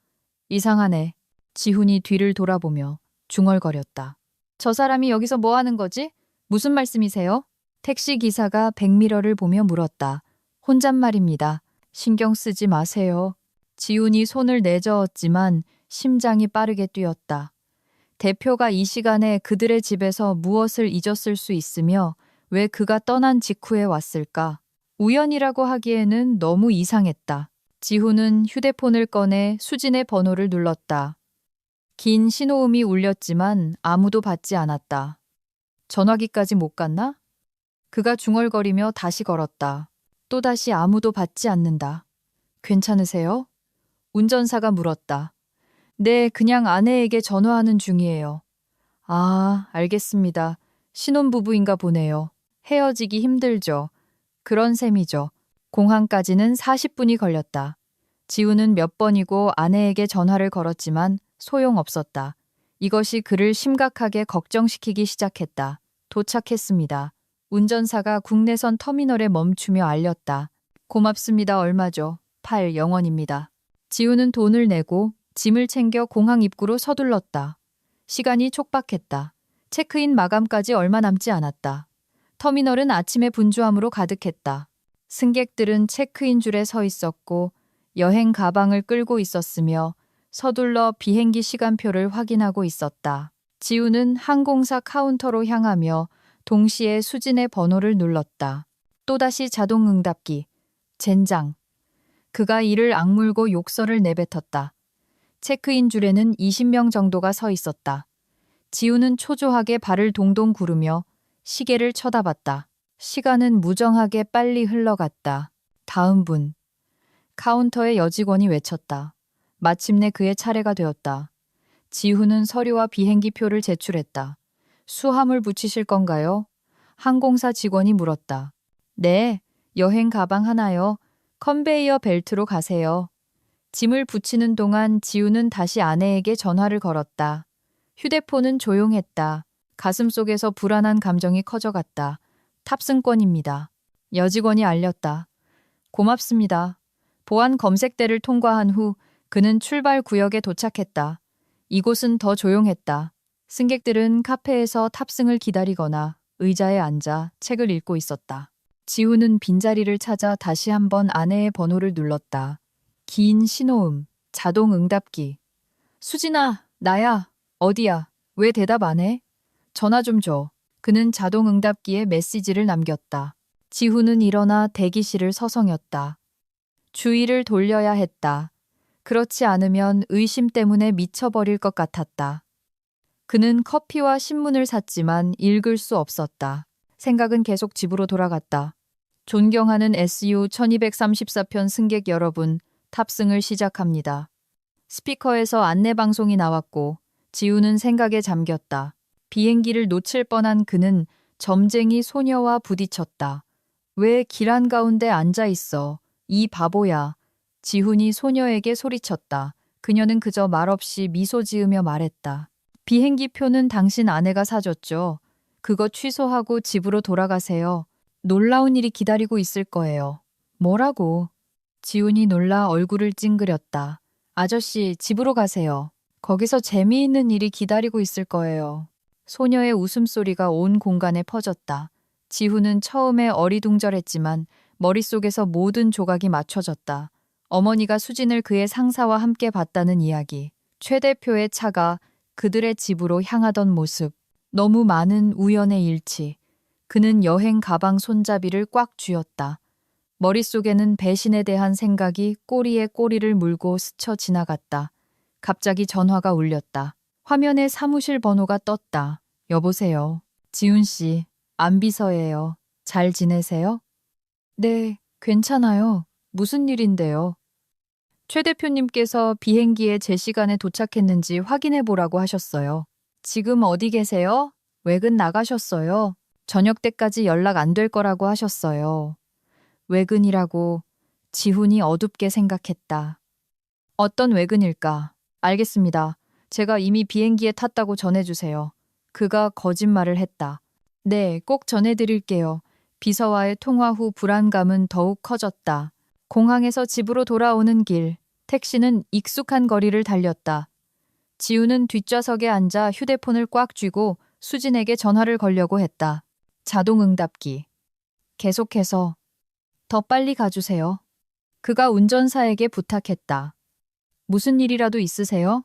이상하네. 지훈이 뒤를 돌아보며 중얼거렸다. 저 사람이 여기서 뭐 하는 거지? 무슨 말씀이세요? 택시 기사가 백미러를 보며 물었다. 혼잣말입니다. 신경 쓰지 마세요. 지훈이 손을 내저었지만 심장이 빠르게 뛰었다. 대표가 이 시간에 그들의 집에서 무엇을 잊었을 수 있으며 왜 그가 떠난 직후에 왔을까? 우연이라고 하기에는 너무 이상했다. 지훈은 휴대폰을 꺼내 수진의 번호를 눌렀다. 긴 신호음이 울렸지만 아무도 받지 않았다. 전화기까지 못 갔나? 그가 중얼거리며 다시 걸었다. 또다시 아무도 받지 않는다. 괜찮으세요? 운전사가 물었다. 네, 그냥 아내에게 전화하는 중이에요. 아, 알겠습니다. 신혼부부인가 보네요. 헤어지기 힘들죠. 그런 셈이죠. 공항까지는 40분이 걸렸다. 지우는 몇 번이고 아내에게 전화를 걸었지만 소용없었다. 이것이 그를 심각하게 걱정시키기 시작했다. 도착했습니다. 운전사가 국내선 터미널에 멈추며 알렸다. 고맙습니다. 얼마죠? 8,000원입니다. 지우는 돈을 내고 짐을 챙겨 공항 입구로 서둘렀다. 시간이 촉박했다. 체크인 마감까지 얼마 남지 않았다. 터미널은 아침의 분주함으로 가득했다. 승객들은 체크인 줄에 서 있었고 여행 가방을 끌고 있었으며 서둘러 비행기 시간표를 확인하고 있었다. 지우는 항공사 카운터로 향하며 동시에 수진의 번호를 눌렀다. 또다시 자동 응답기. 젠장. 그가 이를 악물고 욕설을 내뱉었다. 체크인 줄에는 20명 정도가 서 있었다. 지우는 초조하게 발을 동동 구르며 시계를 쳐다봤다. 시간은 무정하게 빨리 흘러갔다. 다음 분. 카운터의 여직원이 외쳤다. 마침내 그의 차례가 되었다. 지후는 서류와 비행기 표를 제출했다. 수함을 붙이실 건가요? 항공사 직원이 물었다. 네, 여행 가방 하나요. 컨베이어 벨트로 가세요. 짐을 붙이는 동안 지우는 다시 아내에게 전화를 걸었다. 휴대폰은 조용했다. 가슴속에서 불안한 감정이 커져갔다. 탑승권입니다. 여직원이 알렸다. 고맙습니다. 보안 검색대를 통과한 후 그는 출발 구역에 도착했다. 이곳은 더 조용했다. 승객들은 카페에서 탑승을 기다리거나 의자에 앉아 책을 읽고 있었다. 지우는 빈자리를 찾아 다시 한번 아내의 번호를 눌렀다. 긴 신호음, 자동 응답기. 수진아, 나야. 어디야? 왜 대답 안 해? 전화 좀 줘. 그는 자동 응답기에 메시지를 남겼다. 지후는 일어나 대기실을 서성였다. 주의를 돌려야 했다. 그렇지 않으면 의심 때문에 미쳐버릴 것 같았다. 그는 커피와 신문을 샀지만 읽을 수 없었다. 생각은 계속 집으로 돌아갔다. 존경하는 SU 1234편 승객 여러분, 탑승을 시작합니다. 스피커에서 안내방송이 나왔고 지우는 생각에 잠겼다. 비행기를 놓칠 뻔한 그는 점쟁이 소녀와 부딪혔다. 왜 길 한가운데 앉아 있어? 이 바보야. 지훈이 소녀에게 소리쳤다. 그녀는 그저 말없이 미소 지으며 말했다. 비행기 표는 당신 아내가 사줬죠. 그거 취소하고 집으로 돌아가세요. 놀라운 일이 기다리고 있을 거예요. 뭐라고? 지훈이 놀라 얼굴을 찡그렸다. 아저씨, 집으로 가세요. 거기서 재미있는 일이 기다리고 있을 거예요. 소녀의 웃음소리가 온 공간에 퍼졌다. 지훈은 처음에 어리둥절했지만 머릿속에서 모든 조각이 맞춰졌다. 어머니가 수진을 그의 상사와 함께 봤다는 이야기, 최 대표의 차가 그들의 집으로 향하던 모습, 너무 많은 우연의 일치. 그는 여행 가방 손잡이를 꽉 쥐었다. 머릿속에는 배신에 대한 생각이 꼬리에 꼬리를 물고 스쳐 지나갔다. 갑자기 전화가 울렸다. 화면에 사무실 번호가 떴다. 여보세요. 지훈 씨, 안비서예요. 잘 지내세요? 네, 괜찮아요. 무슨 일인데요? 최 대표님께서 비행기에 제 시간에 도착했는지 확인해 보라고 하셨어요. 지금 어디 계세요? 외근 나가셨어요. 저녁 때까지 연락 안 될 거라고 하셨어요. 외근이라고 지훈이 어둡게 생각했다. 어떤 외근일까? 알겠습니다. 제가 이미 비행기에 탔다고 전해주세요. 그가 거짓말을 했다. 네, 꼭 전해드릴게요. 비서와의 통화 후 불안감은 더욱 커졌다. 공항에서 집으로 돌아오는 길, 택시는 익숙한 거리를 달렸다. 지우는 뒷좌석에 앉아 휴대폰을 꽉 쥐고 수진에게 전화를 걸려고 했다. 자동응답기. 계속해서 더 빨리 가주세요. 그가 운전사에게 부탁했다. 무슨 일이라도 있으세요?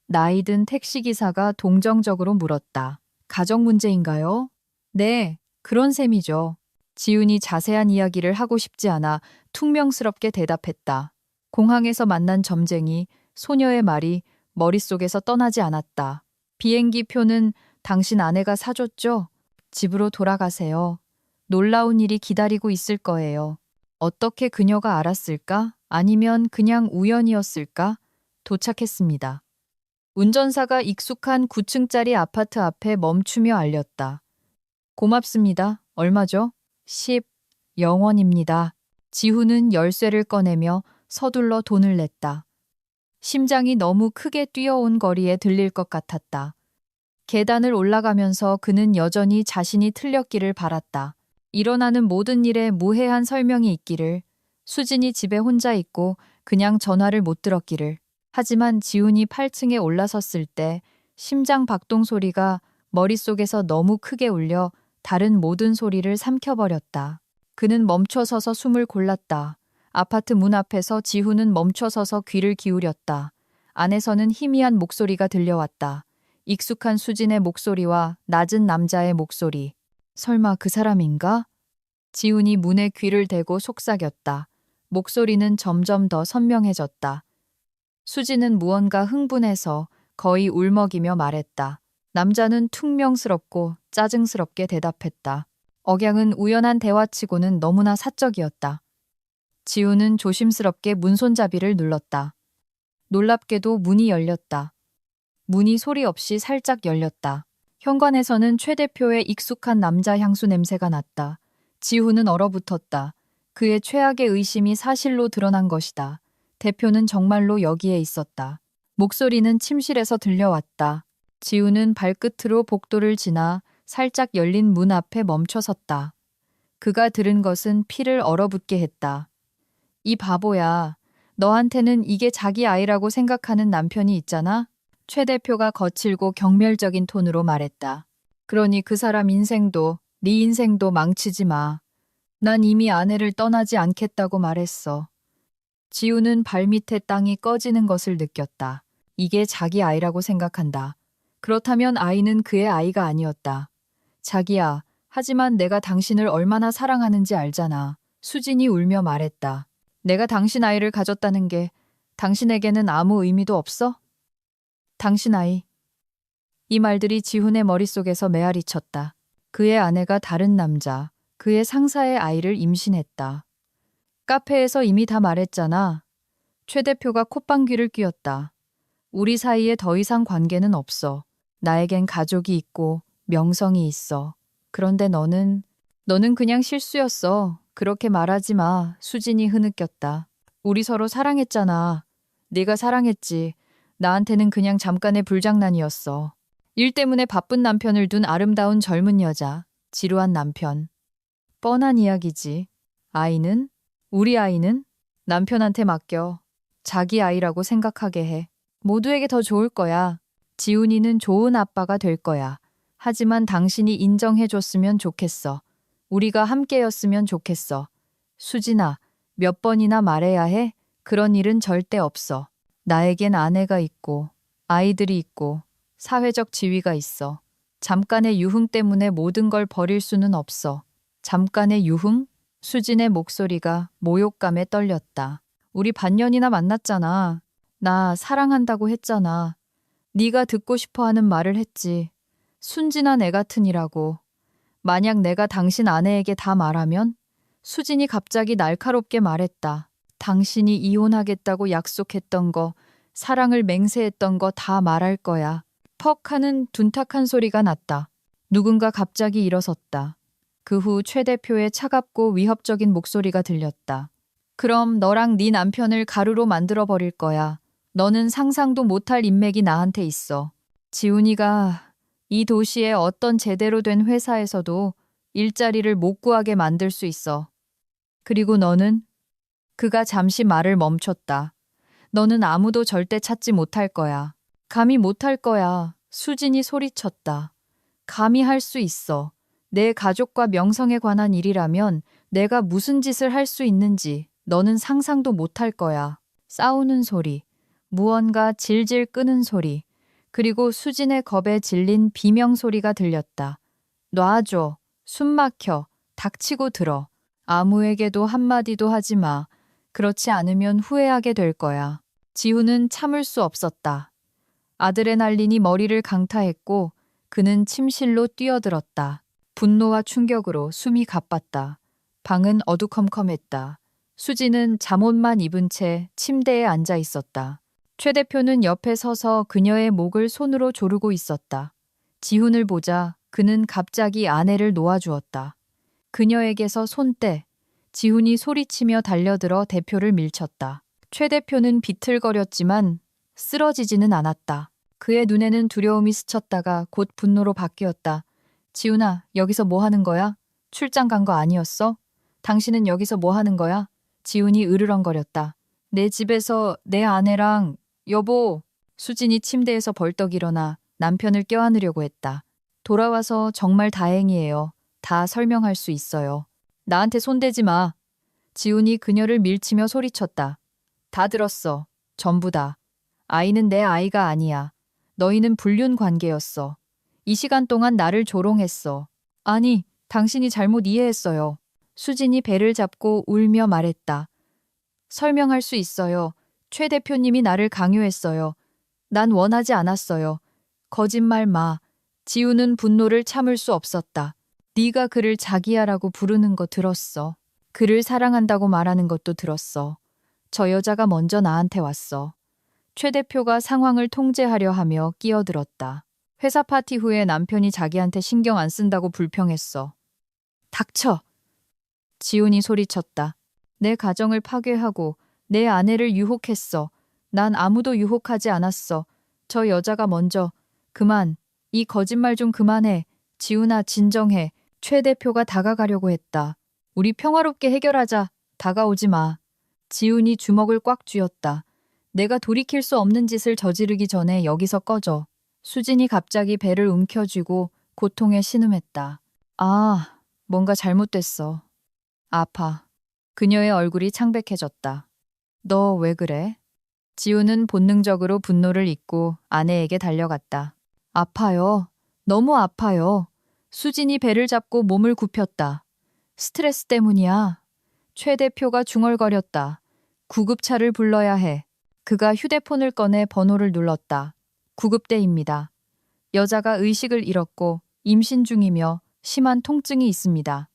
나이든 택시기사가 동정적으로 물었다. 가정 문제인가요? 네, 그런 셈이죠. 지훈이 자세한 이야기를 하고 싶지 않아 퉁명스럽게 대답했다. 공항에서 만난 점쟁이, 소녀의 말이 머릿속에서 떠나지 않았다. 비행기 표는 당신 아내가 사줬죠? 집으로 돌아가세요. 놀라운 일이 기다리고 있을 거예요. 어떻게 그녀가 알았을까? 아니면 그냥 우연이었을까? 도착했습니다. 운전사가 익숙한 9층짜리 아파트 앞에 멈추며 알렸다. 고맙습니다. 얼마죠? 10영원입니다. 지훈은 열쇠를 꺼내며 서둘러 돈을 냈다. 심장이 너무 크게 뛰어온 거리에 들릴 것 같았다. 계단을 올라가면서 그는 여전히 자신이 틀렸기를 바랐다. 일어나는 모든 일에 무해한 설명이 있기를, 수진이 집에 혼자 있고 그냥 전화를 못 들었기를. 하지만 지훈이 8층에 올라섰을 때 심장 박동 소리가 머릿속에서 너무 크게 울려 다른 모든 소리를 삼켜버렸다. 그는 멈춰서서 숨을 골랐다. 아파트 문 앞에서 지훈은 멈춰서서 귀를 기울였다. 안에서는 희미한 목소리가 들려왔다. 익숙한 수진의 목소리와 낮은 남자의 목소리. 설마 그 사람인가? 지훈이 문에 귀를 대고 속삭였다. 목소리는 점점 더 선명해졌다. 수진은 무언가 흥분해서 거의 울먹이며 말했다. 남자는 퉁명스럽고 짜증스럽게 대답했다. 억양은 우연한 대화치고는 너무나 사적이었다. 지훈은 조심스럽게 문손잡이를 눌렀다. 놀랍게도 문이 열렸다. 문이 소리 없이 살짝 열렸다. 현관에서는 최 대표의 익숙한 남자 향수 냄새가 났다. 지훈은 얼어붙었다. 그의 최악의 의심이 사실로 드러난 것이다. 대표는 정말로 여기에 있었다. 목소리는 침실에서 들려왔다. 지훈은 발끝으로 복도를 지나 살짝 열린 문 앞에 멈춰섰다. 그가 들은 것은 피를 얼어붙게 했다. 이 바보야. 너한테는 이게 자기 아이라고 생각하는 남편이 있잖아? 최 대표가 거칠고 경멸적인 톤으로 말했다. 그러니 그 사람 인생도 네 인생도 망치지 마. 난 이미 아내를 떠나지 않겠다고 말했어. 지우는 발밑에 땅이 꺼지는 것을 느꼈다. 이게 자기 아이라고 생각한다. 그렇다면 아이는 그의 아이가 아니었다. 자기야, 하지만 내가 당신을 얼마나 사랑하는지 알잖아. 수진이 울며 말했다. 내가 당신 아이를 가졌다는 게 당신에게는 아무 의미도 없어? 당신 아이. 이 말들이 지훈의 머릿속에서 메아리 쳤다. 그의 아내가 다른 남자, 그의 상사의 아이를 임신했다. 카페에서 이미 다 말했잖아. 최 대표가 콧방귀를 뀌었다. 우리 사이에 더 이상 관계는 없어. 나에겐 가족이 있고 명성이 있어. 그런데 너는 그냥 실수였어. 그렇게 말하지 마. 수진이 흐느꼈다. 우리 서로 사랑했잖아. 네가 사랑했지. 나한테는 그냥 잠깐의 불장난이었어. 일 때문에 바쁜 남편을 둔 아름다운 젊은 여자. 지루한 남편. 뻔한 이야기지. 아이는? 우리 아이는 남편한테 맡겨. 자기 아이라고 생각하게 해. 모두에게 더 좋을 거야. 지훈이는 좋은 아빠가 될 거야. 하지만 당신이 인정해줬으면 좋겠어. 우리가 함께였으면 좋겠어. 수진아, 몇 번이나 말해야 해? 그런 일은 절대 없어. 나에겐 아내가 있고, 아이들이 있고, 사회적 지위가 있어. 잠깐의 유흥 때문에 모든 걸 버릴 수는 없어. 잠깐의 유흥? 수진의 목소리가 모욕감에 떨렸다. 우리 반년이나 만났잖아. 나 사랑한다고 했잖아. 네가 듣고 싶어하는 말을 했지. 순진한 애 같으니라고. 만약 내가 당신 아내에게 다 말하면? 수진이 갑자기 날카롭게 말했다. 당신이 이혼하겠다고 약속했던 거, 사랑을 맹세했던 거 다 말할 거야. 퍽 하는 둔탁한 소리가 났다. 누군가 갑자기 일어섰다. 그 후 최 대표의 차갑고 위협적인 목소리가 들렸다. 그럼 너랑 네 남편을 가루로 만들어 버릴 거야. 너는 상상도 못할 인맥이 나한테 있어. 지훈이가 이 도시의 어떤 제대로 된 회사에서도 일자리를 못 구하게 만들 수 있어. 그리고 너는? 그가 잠시 말을 멈췄다. 너는 아무도 절대 찾지 못할 거야. 감히 못할 거야. 수진이 소리쳤다. 감히 할 수 있어. 내 가족과 명성에 관한 일이라면 내가 무슨 짓을 할 수 있는지 너는 상상도 못할 거야. 싸우는 소리, 무언가 질질 끄는 소리, 그리고 수진의 겁에 질린 비명 소리가 들렸다. 놔줘. 숨 막혀. 닥치고 들어. 아무에게도 한마디도 하지 마. 그렇지 않으면 후회하게 될 거야. 지훈은 참을 수 없었다. 아드레날린이 머리를 강타했고 그는 침실로 뛰어들었다. 분노와 충격으로 숨이 가빴다. 방은 어두컴컴했다. 수지는 잠옷만 입은 채 침대에 앉아 있었다. 최 대표는 옆에 서서 그녀의 목을 손으로 조르고 있었다. 지훈을 보자 그는 갑자기 아내를 놓아주었다. 그녀에게서 손 떼. 지훈이 소리치며 달려들어 대표를 밀쳤다. 최 대표는 비틀거렸지만 쓰러지지는 않았다. 그의 눈에는 두려움이 스쳤다가 곧 분노로 바뀌었다. 지훈아, 여기서 뭐 하는 거야? 출장 간 거 아니었어? 당신은 여기서 뭐 하는 거야? 지훈이 으르렁거렸다. 내 집에서 내 아내랑 여보. 수진이 침대에서 벌떡 일어나 남편을 껴안으려고 했다. 돌아와서 정말 다행이에요. 다 설명할 수 있어요. 나한테 손대지 마. 지훈이 그녀를 밀치며 소리쳤다. 다 들었어. 전부 다. 아이는 내 아이가 아니야. 너희는 불륜 관계였어. 이 시간 동안 나를 조롱했어. 아니, 당신이 잘못 이해했어요. 수진이 배를 잡고 울며 말했다. 설명할 수 있어요. 최 대표님이 나를 강요했어요. 난 원하지 않았어요. 거짓말 마. 지우는 분노를 참을 수 없었다. 네가 그를 자기야라고 부르는 거 들었어. 그를 사랑한다고 말하는 것도 들었어. 저 여자가 먼저 나한테 왔어. 최 대표가 상황을 통제하려 하며 끼어들었다. 회사 파티 후에 남편이 자기한테 신경 안 쓴다고 불평했어. 닥쳐! 지훈이 소리쳤다. 내 가정을 파괴하고 내 아내를 유혹했어. 난 아무도 유혹하지 않았어. 저 여자가 먼저. 그만. 이 거짓말 좀 그만해. 지훈아, 진정해. 최 대표가 다가가려고 했다. 우리 평화롭게 해결하자. 다가오지 마. 지훈이 주먹을 꽉 쥐었다. 내가 돌이킬 수 없는 짓을 저지르기 전에 여기서 꺼져. 수진이 갑자기 배를 움켜쥐고 고통에 신음했다. 아, 뭔가 잘못됐어. 아파. 그녀의 얼굴이 창백해졌다. 너 왜 그래? 지우는 본능적으로 분노를 잇고 아내에게 달려갔다. 아파요. 너무 아파요. 수진이 배를 잡고 몸을 굽혔다. 스트레스 때문이야. 최 대표가 중얼거렸다. 구급차를 불러야 해. 그가 휴대폰을 꺼내 번호를 눌렀다. 구급대입니다. 여자가 의식을 잃었고 임신 중이며 심한 통증이 있습니다.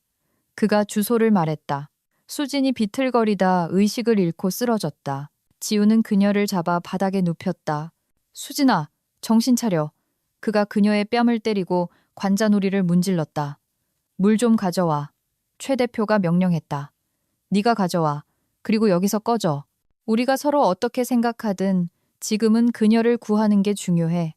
그가 주소를 말했다. 수진이 비틀거리다 의식을 잃고 쓰러졌다. 지우는 그녀를 잡아 바닥에 눕혔다. 수진아, 정신 차려. 그가 그녀의 뺨을 때리고 관자놀이를 문질렀다. 물 좀 가져와. 최 대표가 명령했다. 네가 가져와. 그리고 여기서 꺼져. 우리가 서로 어떻게 생각하든 지금은 그녀를 구하는 게 중요해.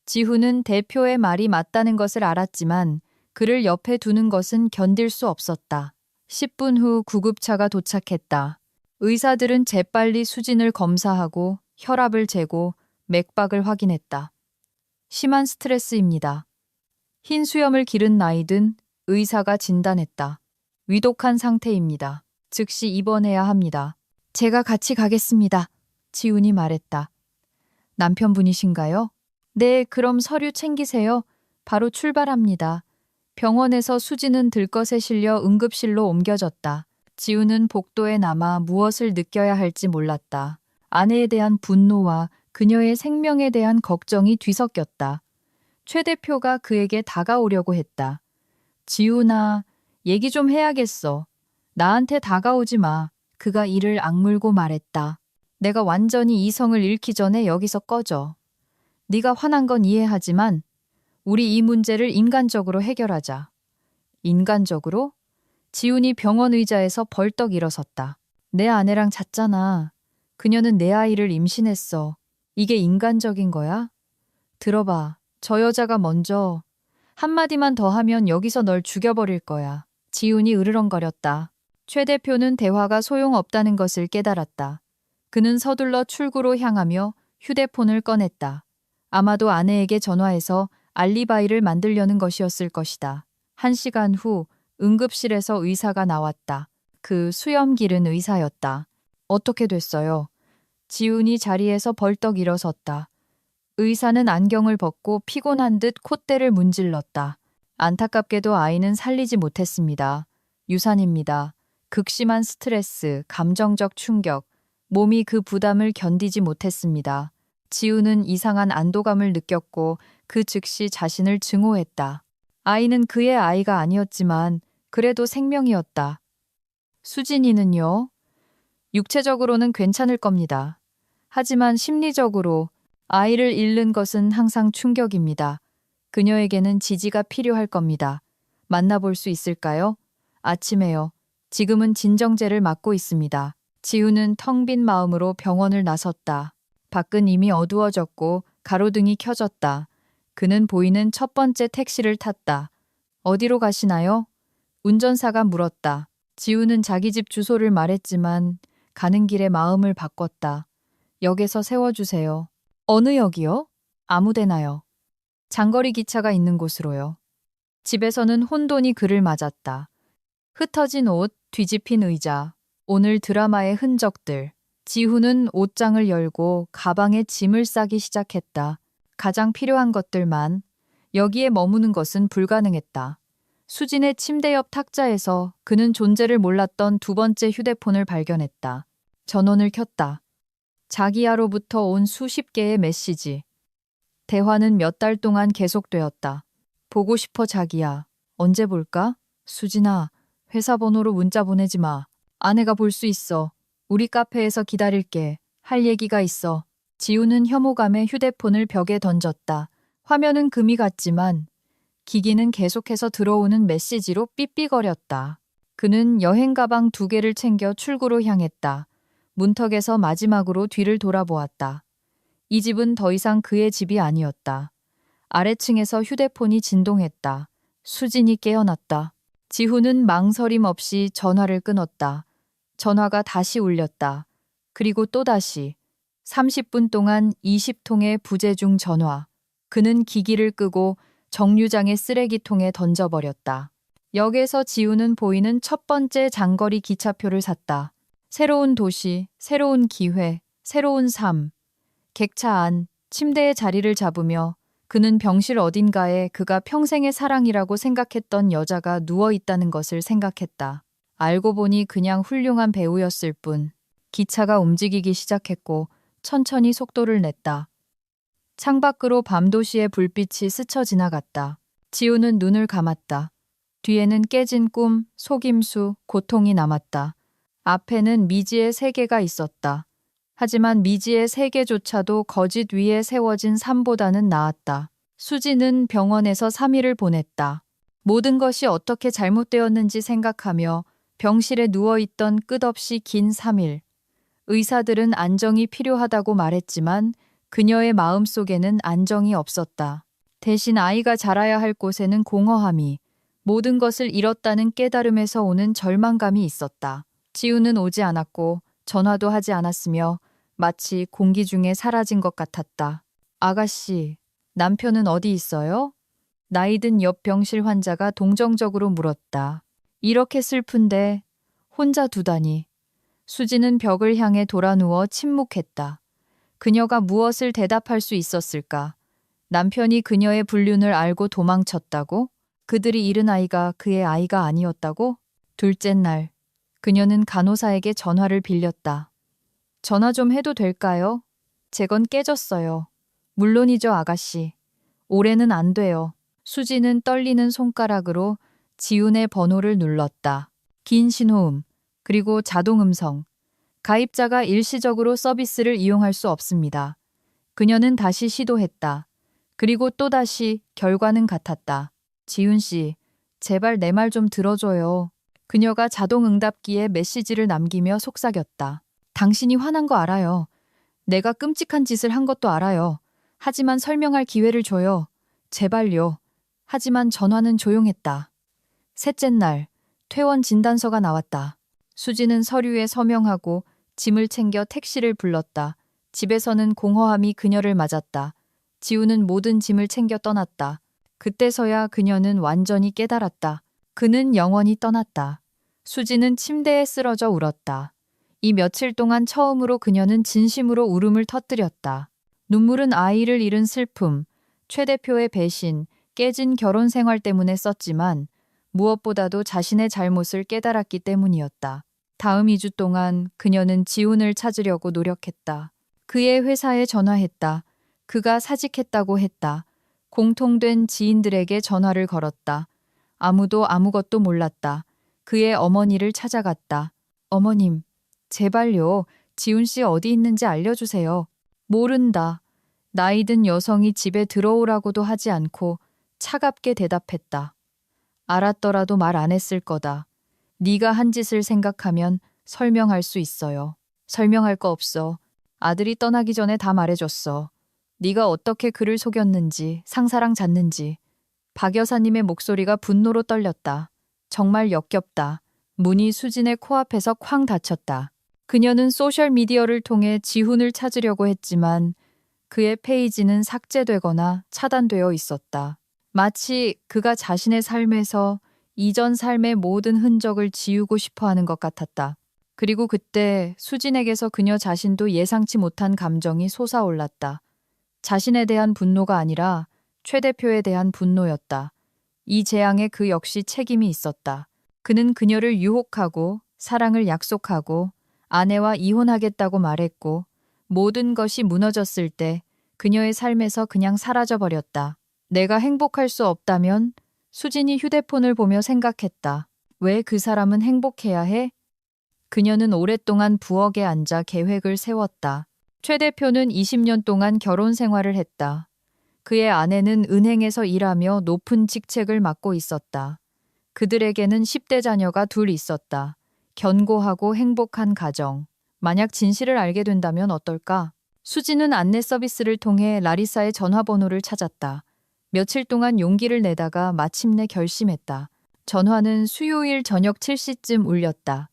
지훈은 대표의 말이 맞다는 것을 알았지만 그를 옆에 두는 것은 견딜 수 없었다. 10분 후 구급차가 도착했다. 의사들은 재빨리 수진을 검사하고 혈압을 재고 맥박을 확인했다. 심한 스트레스입니다. 흰 수염을 기른 나이든 의사가 진단했다. 위독한 상태입니다. 즉시 입원해야 합니다. 제가 같이 가겠습니다. 지훈이 말했다. 남편분이신가요? 네, 그럼 서류 챙기세요. 바로 출발합니다. 병원에서 수진은 들것에 실려 응급실로 옮겨졌다. 지우는 복도에 남아 무엇을 느껴야 할지 몰랐다. 아내에 대한 분노와 그녀의 생명에 대한 걱정이 뒤섞였다. 최 대표가 그에게 다가오려고 했다. 지훈아, 얘기 좀 해야겠어. 나한테 다가오지 마. 그가 이를 악물고 말했다. 내가 완전히 이성을 잃기 전에 여기서 꺼져. 네가 화난 건 이해하지만 우리 이 문제를 인간적으로 해결하자. 인간적으로? 지훈이 병원 의자에서 벌떡 일어섰다. 내 아내랑 잤잖아. 그녀는 내 아이를 임신했어. 이게 인간적인 거야? 들어봐. 저 여자가 먼저 한마디만 더 하면 여기서 널 죽여버릴 거야. 지훈이 으르렁거렸다. 최 대표는 대화가 소용없다는 것을 깨달았다. 그는 서둘러 출구로 향하며 휴대폰을 꺼냈다. 아마도 아내에게 전화해서 알리바이를 만들려는 것이었을 것이다. 1시간 후 응급실에서 의사가 나왔다. 그 수염 기른 의사였다. 어떻게 됐어요? 지훈이 자리에서 벌떡 일어섰다. 의사는 안경을 벗고 피곤한 듯 콧대를 문질렀다. 안타깝게도 아이는 살리지 못했습니다. 유산입니다. 극심한 스트레스, 감정적 충격, 몸이 그 부담을 견디지 못했습니다. 지우는 이상한 안도감을 느꼈고 그 즉시 자신을 증오했다. 아이는 그의 아이가 아니었지만 그래도 생명이었다. 수진이는요? 육체적으로는 괜찮을 겁니다. 하지만 심리적으로 아이를 잃는 것은 항상 충격입니다. 그녀에게는 지지가 필요할 겁니다. 만나볼 수 있을까요? 아침에요. 지금은 진정제를 맞고 있습니다. 지우는 텅 빈 마음으로 병원을 나섰다. 밖은 이미 어두워졌고 가로등이 켜졌다. 그는 보이는 첫 번째 택시를 탔다. 어디로 가시나요? 운전사가 물었다. 지우는 자기 집 주소를 말했지만 가는 길에 마음을 바꿨다. 역에서 세워주세요. 어느 역이요? 아무데나요. 장거리 기차가 있는 곳으로요. 집에서는 혼돈이 그를 맞았다. 흩어진 옷, 뒤집힌 의자, 오늘 드라마의 흔적들. 지훈은 옷장을 열고 가방에 짐을 싸기 시작했다. 가장 필요한 것들만. 여기에 머무는 것은 불가능했다. 수진의 침대 옆 탁자에서 그는 존재를 몰랐던 두 번째 휴대폰을 발견했다. 전원을 켰다. 자기야로부터 온 수십 개의 메시지. 대화는 몇 달 동안 계속되었다. 보고 싶어 자기야. 언제 볼까? 수진아, 회사 번호로 문자 보내지 마. 아내가 볼 수 있어. 우리 카페에서 기다릴게. 할 얘기가 있어. 지우는 혐오감에 휴대폰을 벽에 던졌다. 화면은 금이 갔지만 기기는 계속해서 들어오는 메시지로 삐삐거렸다. 그는 여행 가방 2개를 챙겨 출구로 향했다. 문턱에서 마지막으로 뒤를 돌아보았다. 이 집은 더 이상 그의 집이 아니었다. 아래층에서 휴대폰이 진동했다. 수진이 깨어났다. 지훈은 망설임 없이 전화를 끊었다. 전화가 다시 울렸다. 그리고 또다시 30분 동안 20통의 부재중 전화. 그는 기기를 끄고 정류장의 쓰레기통에 던져버렸다. 역에서 지우는 보이는 첫 번째 장거리 기차표를 샀다. 새로운 도시, 새로운 기회, 새로운 삶. 객차 안, 침대에 자리를 잡으며 그는 병실 어딘가에 그가 평생의 사랑이라고 생각했던 여자가 누워있다는 것을 생각했다. 알고 보니 그냥 훌륭한 배우였을 뿐. 기차가 움직이기 시작했고 천천히 속도를 냈다. 창밖으로 밤도시의 불빛이 스쳐 지나갔다. 지우는 눈을 감았다. 뒤에는 깨진 꿈, 속임수, 고통이 남았다. 앞에는 미지의 세계가 있었다. 하지만 미지의 세계조차도 거짓 위에 세워진 삶보다는 나았다. 수지는 병원에서 3일을 보냈다. 모든 것이 어떻게 잘못되었는지 생각하며 병실에 누워있던 끝없이 긴 3일. 의사들은 안정이 필요하다고 말했지만 그녀의 마음속에는 안정이 없었다. 대신 아이가 자라야 할 곳에는 공허함이, 모든 것을 잃었다는 깨달음에서 오는 절망감이 있었다. 지우는 오지 않았고 전화도 하지 않았으며 마치 공기 중에 사라진 것 같았다. 아가씨, 남편은 어디 있어요? 나이 든 옆 병실 환자가 동정적으로 물었다. 이렇게 슬픈데 혼자 두다니. 수지는 벽을 향해 돌아 누워 침묵했다. 그녀가 무엇을 대답할 수 있었을까? 남편이 그녀의 불륜을 알고 도망쳤다고? 그들이 잃은 아이가 그의 아이가 아니었다고? 둘째 날, 그녀는 간호사에게 전화를 빌렸다. 전화 좀 해도 될까요? 제 건 깨졌어요. 물론이죠, 아가씨. 올해는 안 돼요. 수지는 떨리는 손가락으로 지훈의 번호를 눌렀다. 긴 신호음, 그리고 자동 음성. 가입자가 일시적으로 서비스를 이용할 수 없습니다. 그녀는 다시 시도했다. 그리고 또다시 결과는 같았다. 지훈 씨, 제발 내 말 좀 들어줘요. 그녀가 자동 응답기에 메시지를 남기며 속삭였다. 당신이 화난 거 알아요. 내가 끔찍한 짓을 한 것도 알아요. 하지만 설명할 기회를 줘요. 제발요. 하지만 전화는 조용했다. 셋째 날, 퇴원 진단서가 나왔다. 수지는 서류에 서명하고 짐을 챙겨 택시를 불렀다. 집에서는 공허함이 그녀를 맞았다. 지우는 모든 짐을 챙겨 떠났다. 그때서야 그녀는 완전히 깨달았다. 그는 영원히 떠났다. 수지는 침대에 쓰러져 울었다. 이 며칠 동안 처음으로 그녀는 진심으로 울음을 터뜨렸다. 눈물은 아이를 잃은 슬픔, 최 대표의 배신, 깨진 결혼 생활 때문에 썼지만 무엇보다도 자신의 잘못을 깨달았기 때문이었다. 다음 2주 동안 그녀는 지훈을 찾으려고 노력했다. 그의 회사에 전화했다. 그가 사직했다고 했다. 공통된 지인들에게 전화를 걸었다. 아무도 아무것도 몰랐다. 그의 어머니를 찾아갔다. 어머님, 제발요. 지훈 씨 어디 있는지 알려주세요. 모른다. 나이 든 여성이 집에 들어오라고도 하지 않고 차갑게 대답했다. 알았더라도 말 안 했을 거다. 네가 한 짓을 생각하면 설명할 수 있어요. 설명할 거 없어. 아들이 떠나기 전에 다 말해줬어. 네가 어떻게 그를 속였는지, 상사랑 잤는지. 박 여사님의 목소리가 분노로 떨렸다. 정말 역겹다. 문이 수진의 코앞에서 쾅 닫혔다. 그녀는 소셜미디어를 통해 지훈을 찾으려고 했지만 그의 페이지는 삭제되거나 차단되어 있었다. 마치 그가 자신의 삶에서 이전 삶의 모든 흔적을 지우고 싶어 하는 것 같았다. 그리고 그때 수진에게서 그녀 자신도 예상치 못한 감정이 솟아올랐다. 자신에 대한 분노가 아니라 최 대표에 대한 분노였다. 이 재앙에 그 역시 책임이 있었다. 그는 그녀를 유혹하고 사랑을 약속하고 아내와 이혼하겠다고 말했고 모든 것이 무너졌을 때 그녀의 삶에서 그냥 사라져버렸다. 내가 행복할 수 없다면? 수진이 휴대폰을 보며 생각했다. 왜 그 사람은 행복해야 해? 그녀는 오랫동안 부엌에 앉아 계획을 세웠다. 최 대표는 20년 동안 결혼 생활을 했다. 그의 아내는 은행에서 일하며 높은 직책을 맡고 있었다. 그들에게는 10대 자녀가 둘 있었다. 견고하고 행복한 가정. 만약 진실을 알게 된다면 어떨까? 수지는 안내 서비스를 통해 라리사의 전화번호를 찾았다. 며칠 동안 용기를 내다가 마침내 결심했다. 전화는 수요일 저녁 7시쯤 울렸다.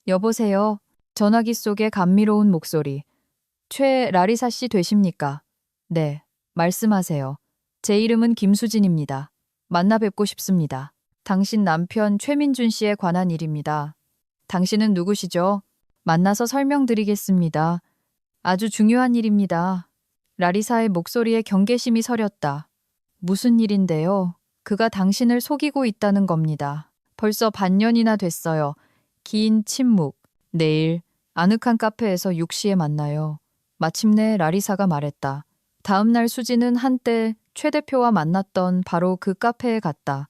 여보세요. 전화기 속에 감미로운 목소리. 최 라리사 씨 되십니까? 네, 말씀하세요. 제 이름은 김수진입니다. 만나 뵙고 싶습니다. 당신 남편 최민준 씨에 관한 일입니다. 당신은 누구시죠? 만나서 설명드리겠습니다. 아주 중요한 일입니다. 라리사의 목소리에 경계심이 서렸다. 무슨 일인데요? 그가 당신을 속이고 있다는 겁니다. 벌써 반년이나 됐어요. 긴 침묵. 내일 아늑한 카페에서 6시에 만나요. 마침내 라리사가 말했다. 다음 날 수지는 한때 최 대표와 만났던 바로 그 카페에 갔다.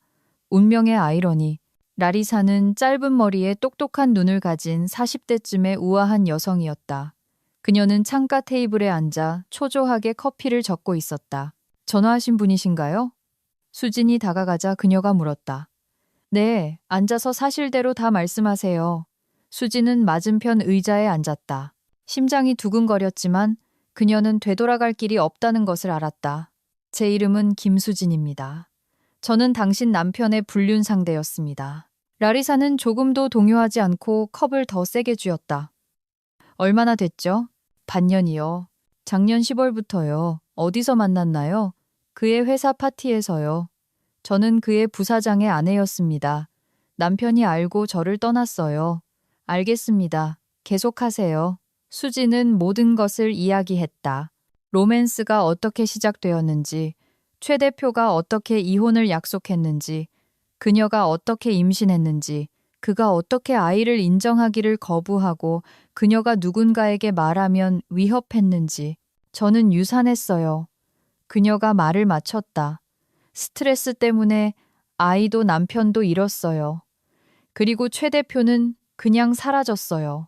운명의 아이러니. 라리사는 짧은 머리에 똑똑한 눈을 가진 40대쯤의 우아한 여성이었다. 그녀는 창가 테이블에 앉아 초조하게 커피를 적고 있었다. 전화하신 분이신가요? 수진이 다가가자 그녀가 물었다. 네, 앉아서 사실대로 다 말씀하세요. 수진은 맞은편 의자에 앉았다. 심장이 두근거렸지만 그녀는 되돌아갈 길이 없다는 것을 알았다. 제 이름은 김수진입니다. 저는 당신 남편의 불륜 상대였습니다. 라리사는 조금도 동요하지 않고 컵을 더 세게 쥐었다. 얼마나 됐죠? 반년이요. 작년 10월부터요. 어디서 만났나요? 그의 회사 파티에서요. 저는 그의 부사장의 아내였습니다. 남편이 알고 저를 떠났어요. 알겠습니다. 계속하세요. 수지는 모든 것을 이야기했다. 로맨스가 어떻게 시작되었는지, 최 대표가 어떻게 이혼을 약속했는지, 그녀가 어떻게 임신했는지, 그가 어떻게 아이를 인정하기를 거부하고 그녀가 누군가에게 말하면 위협했는지. 저는 유산했어요. 그녀가 말을 마쳤다. 스트레스 때문에 아이도 남편도 잃었어요. 그리고 최 대표는 그냥 사라졌어요.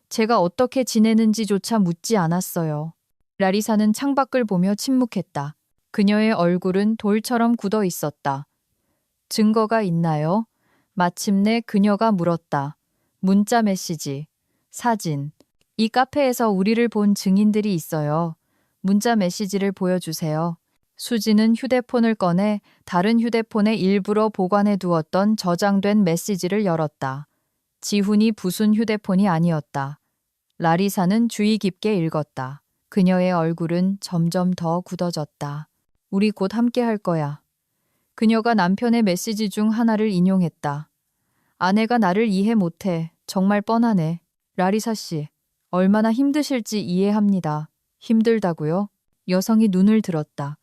제가 어떻게 지내는지조차 묻지 않았어요. 라리사는 창밖을 보며 침묵했다. 그녀의 얼굴은 돌처럼 굳어 있었다. 증거가 있나요? 마침내 그녀가 물었다. 문자 메시지, 사진. 이 카페에서 우리를 본 증인들이 있어요. 문자 메시지를 보여주세요. 수지는 휴대폰을 꺼내 다른 휴대폰에 일부러 보관해 두었던 저장된 메시지를 열었다. 지훈이 부순 휴대폰이 아니었다. 라리사는 주의 깊게 읽었다. 그녀의 얼굴은 점점 더 굳어졌다. 우리 곧 함께 할 거야. 그녀가 남편의 메시지 중 하나를 인용했다. 아내가 나를 이해 못해. 정말 뻔하네. 라리사 씨, 얼마나 힘드실지 이해합니다. 힘들다고요? 여성이 눈을 들었다.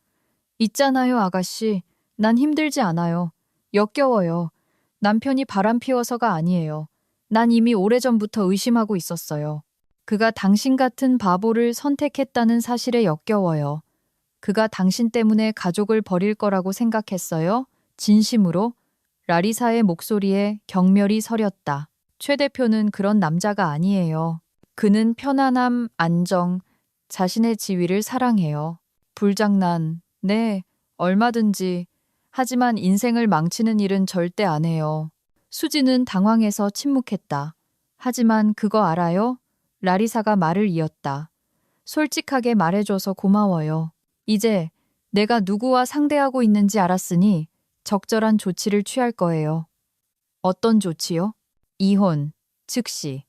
있잖아요, 아가씨. 난 힘들지 않아요. 역겨워요. 남편이 바람 피워서가 아니에요. 난 이미 오래전부터 의심하고 있었어요. 그가 당신 같은 바보를 선택했다는 사실에 역겨워요. 그가 당신 때문에 가족을 버릴 거라고 생각했어요? 진심으로? 라리사의 목소리에 경멸이 서렸다. 최 대표는 그런 남자가 아니에요. 그는 편안함, 안정, 자신의 지위를 사랑해요. 불장난, 네, 얼마든지. 하지만 인생을 망치는 일은 절대 안 해요. 수지는 당황해서 침묵했다. 하지만 그거 알아요? 라리사가 말을 이었다. 솔직하게 말해줘서 고마워요. 이제 내가 누구와 상대하고 있는지 알았으니 적절한 조치를 취할 거예요. 어떤 조치요? 이혼, 즉시.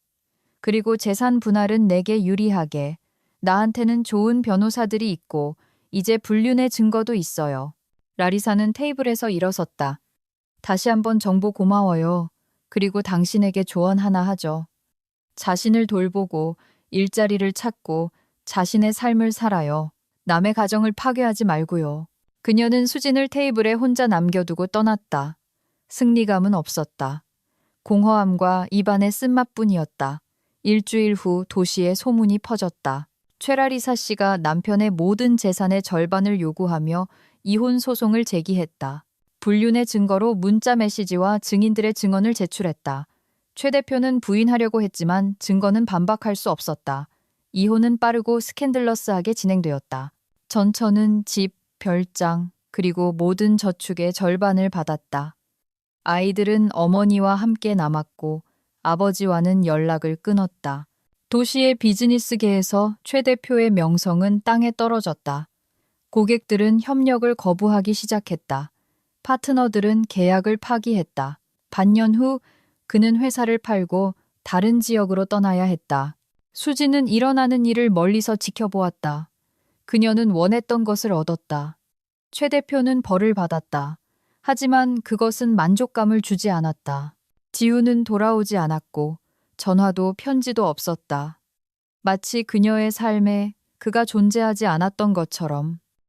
그리고 재산 분할은 내게 유리하게. 나한테는 좋은 변호사들이 있고 이제 불륜의 증거도 있어요. 라리사는 테이블에서 일어섰다. 다시 한번 정보 고마워요. 그리고 당신에게 조언 하나 하죠. 자신을 돌보고 일자리를 찾고 자신의 삶을 살아요. 남의 가정을 파괴하지 말고요. 그녀는 수진을 테이블에 혼자 남겨두고 떠났다. 승리감은 없었다. 공허함과 입안의 쓴맛뿐이었다. 일주일 후 도시에 소문이 퍼졌다. 최라리사 씨가 남편의 모든 재산의 절반을 요구하며 이혼 소송을 제기했다. 불륜의 증거로 문자 메시지와 증인들의 증언을 제출했다. 최 대표는 부인하려고 했지만 증거는 반박할 수 없었다. 이혼은 빠르고 스캔들러스하게 진행되었다. 전처는 집, 별장, 그리고 모든 저축의 절반을 받았다. 아이들은 어머니와 함께 남았고 아버지와는 연락을 끊었다. 도시의 비즈니스계에서 최 대표의 명성은 땅에 떨어졌다. 고객들은 협력을 거부하기 시작했다. 파트너들은 계약을 파기했다. 반년 후 그는 회사를 팔고 다른 지역으로 떠나야 했다. 수지는 일어나는 일을 멀리서 지켜보았다. 그녀는 원했던 것을 얻었다. 최 대표는 벌을 받았다. 하지만 그것은 만족감을 주지 않았다. 지우는 돌아오지 않았고 전화도 편지도 없었다. 마치 그녀의 삶에 그가 존재하지 않았던 것처럼.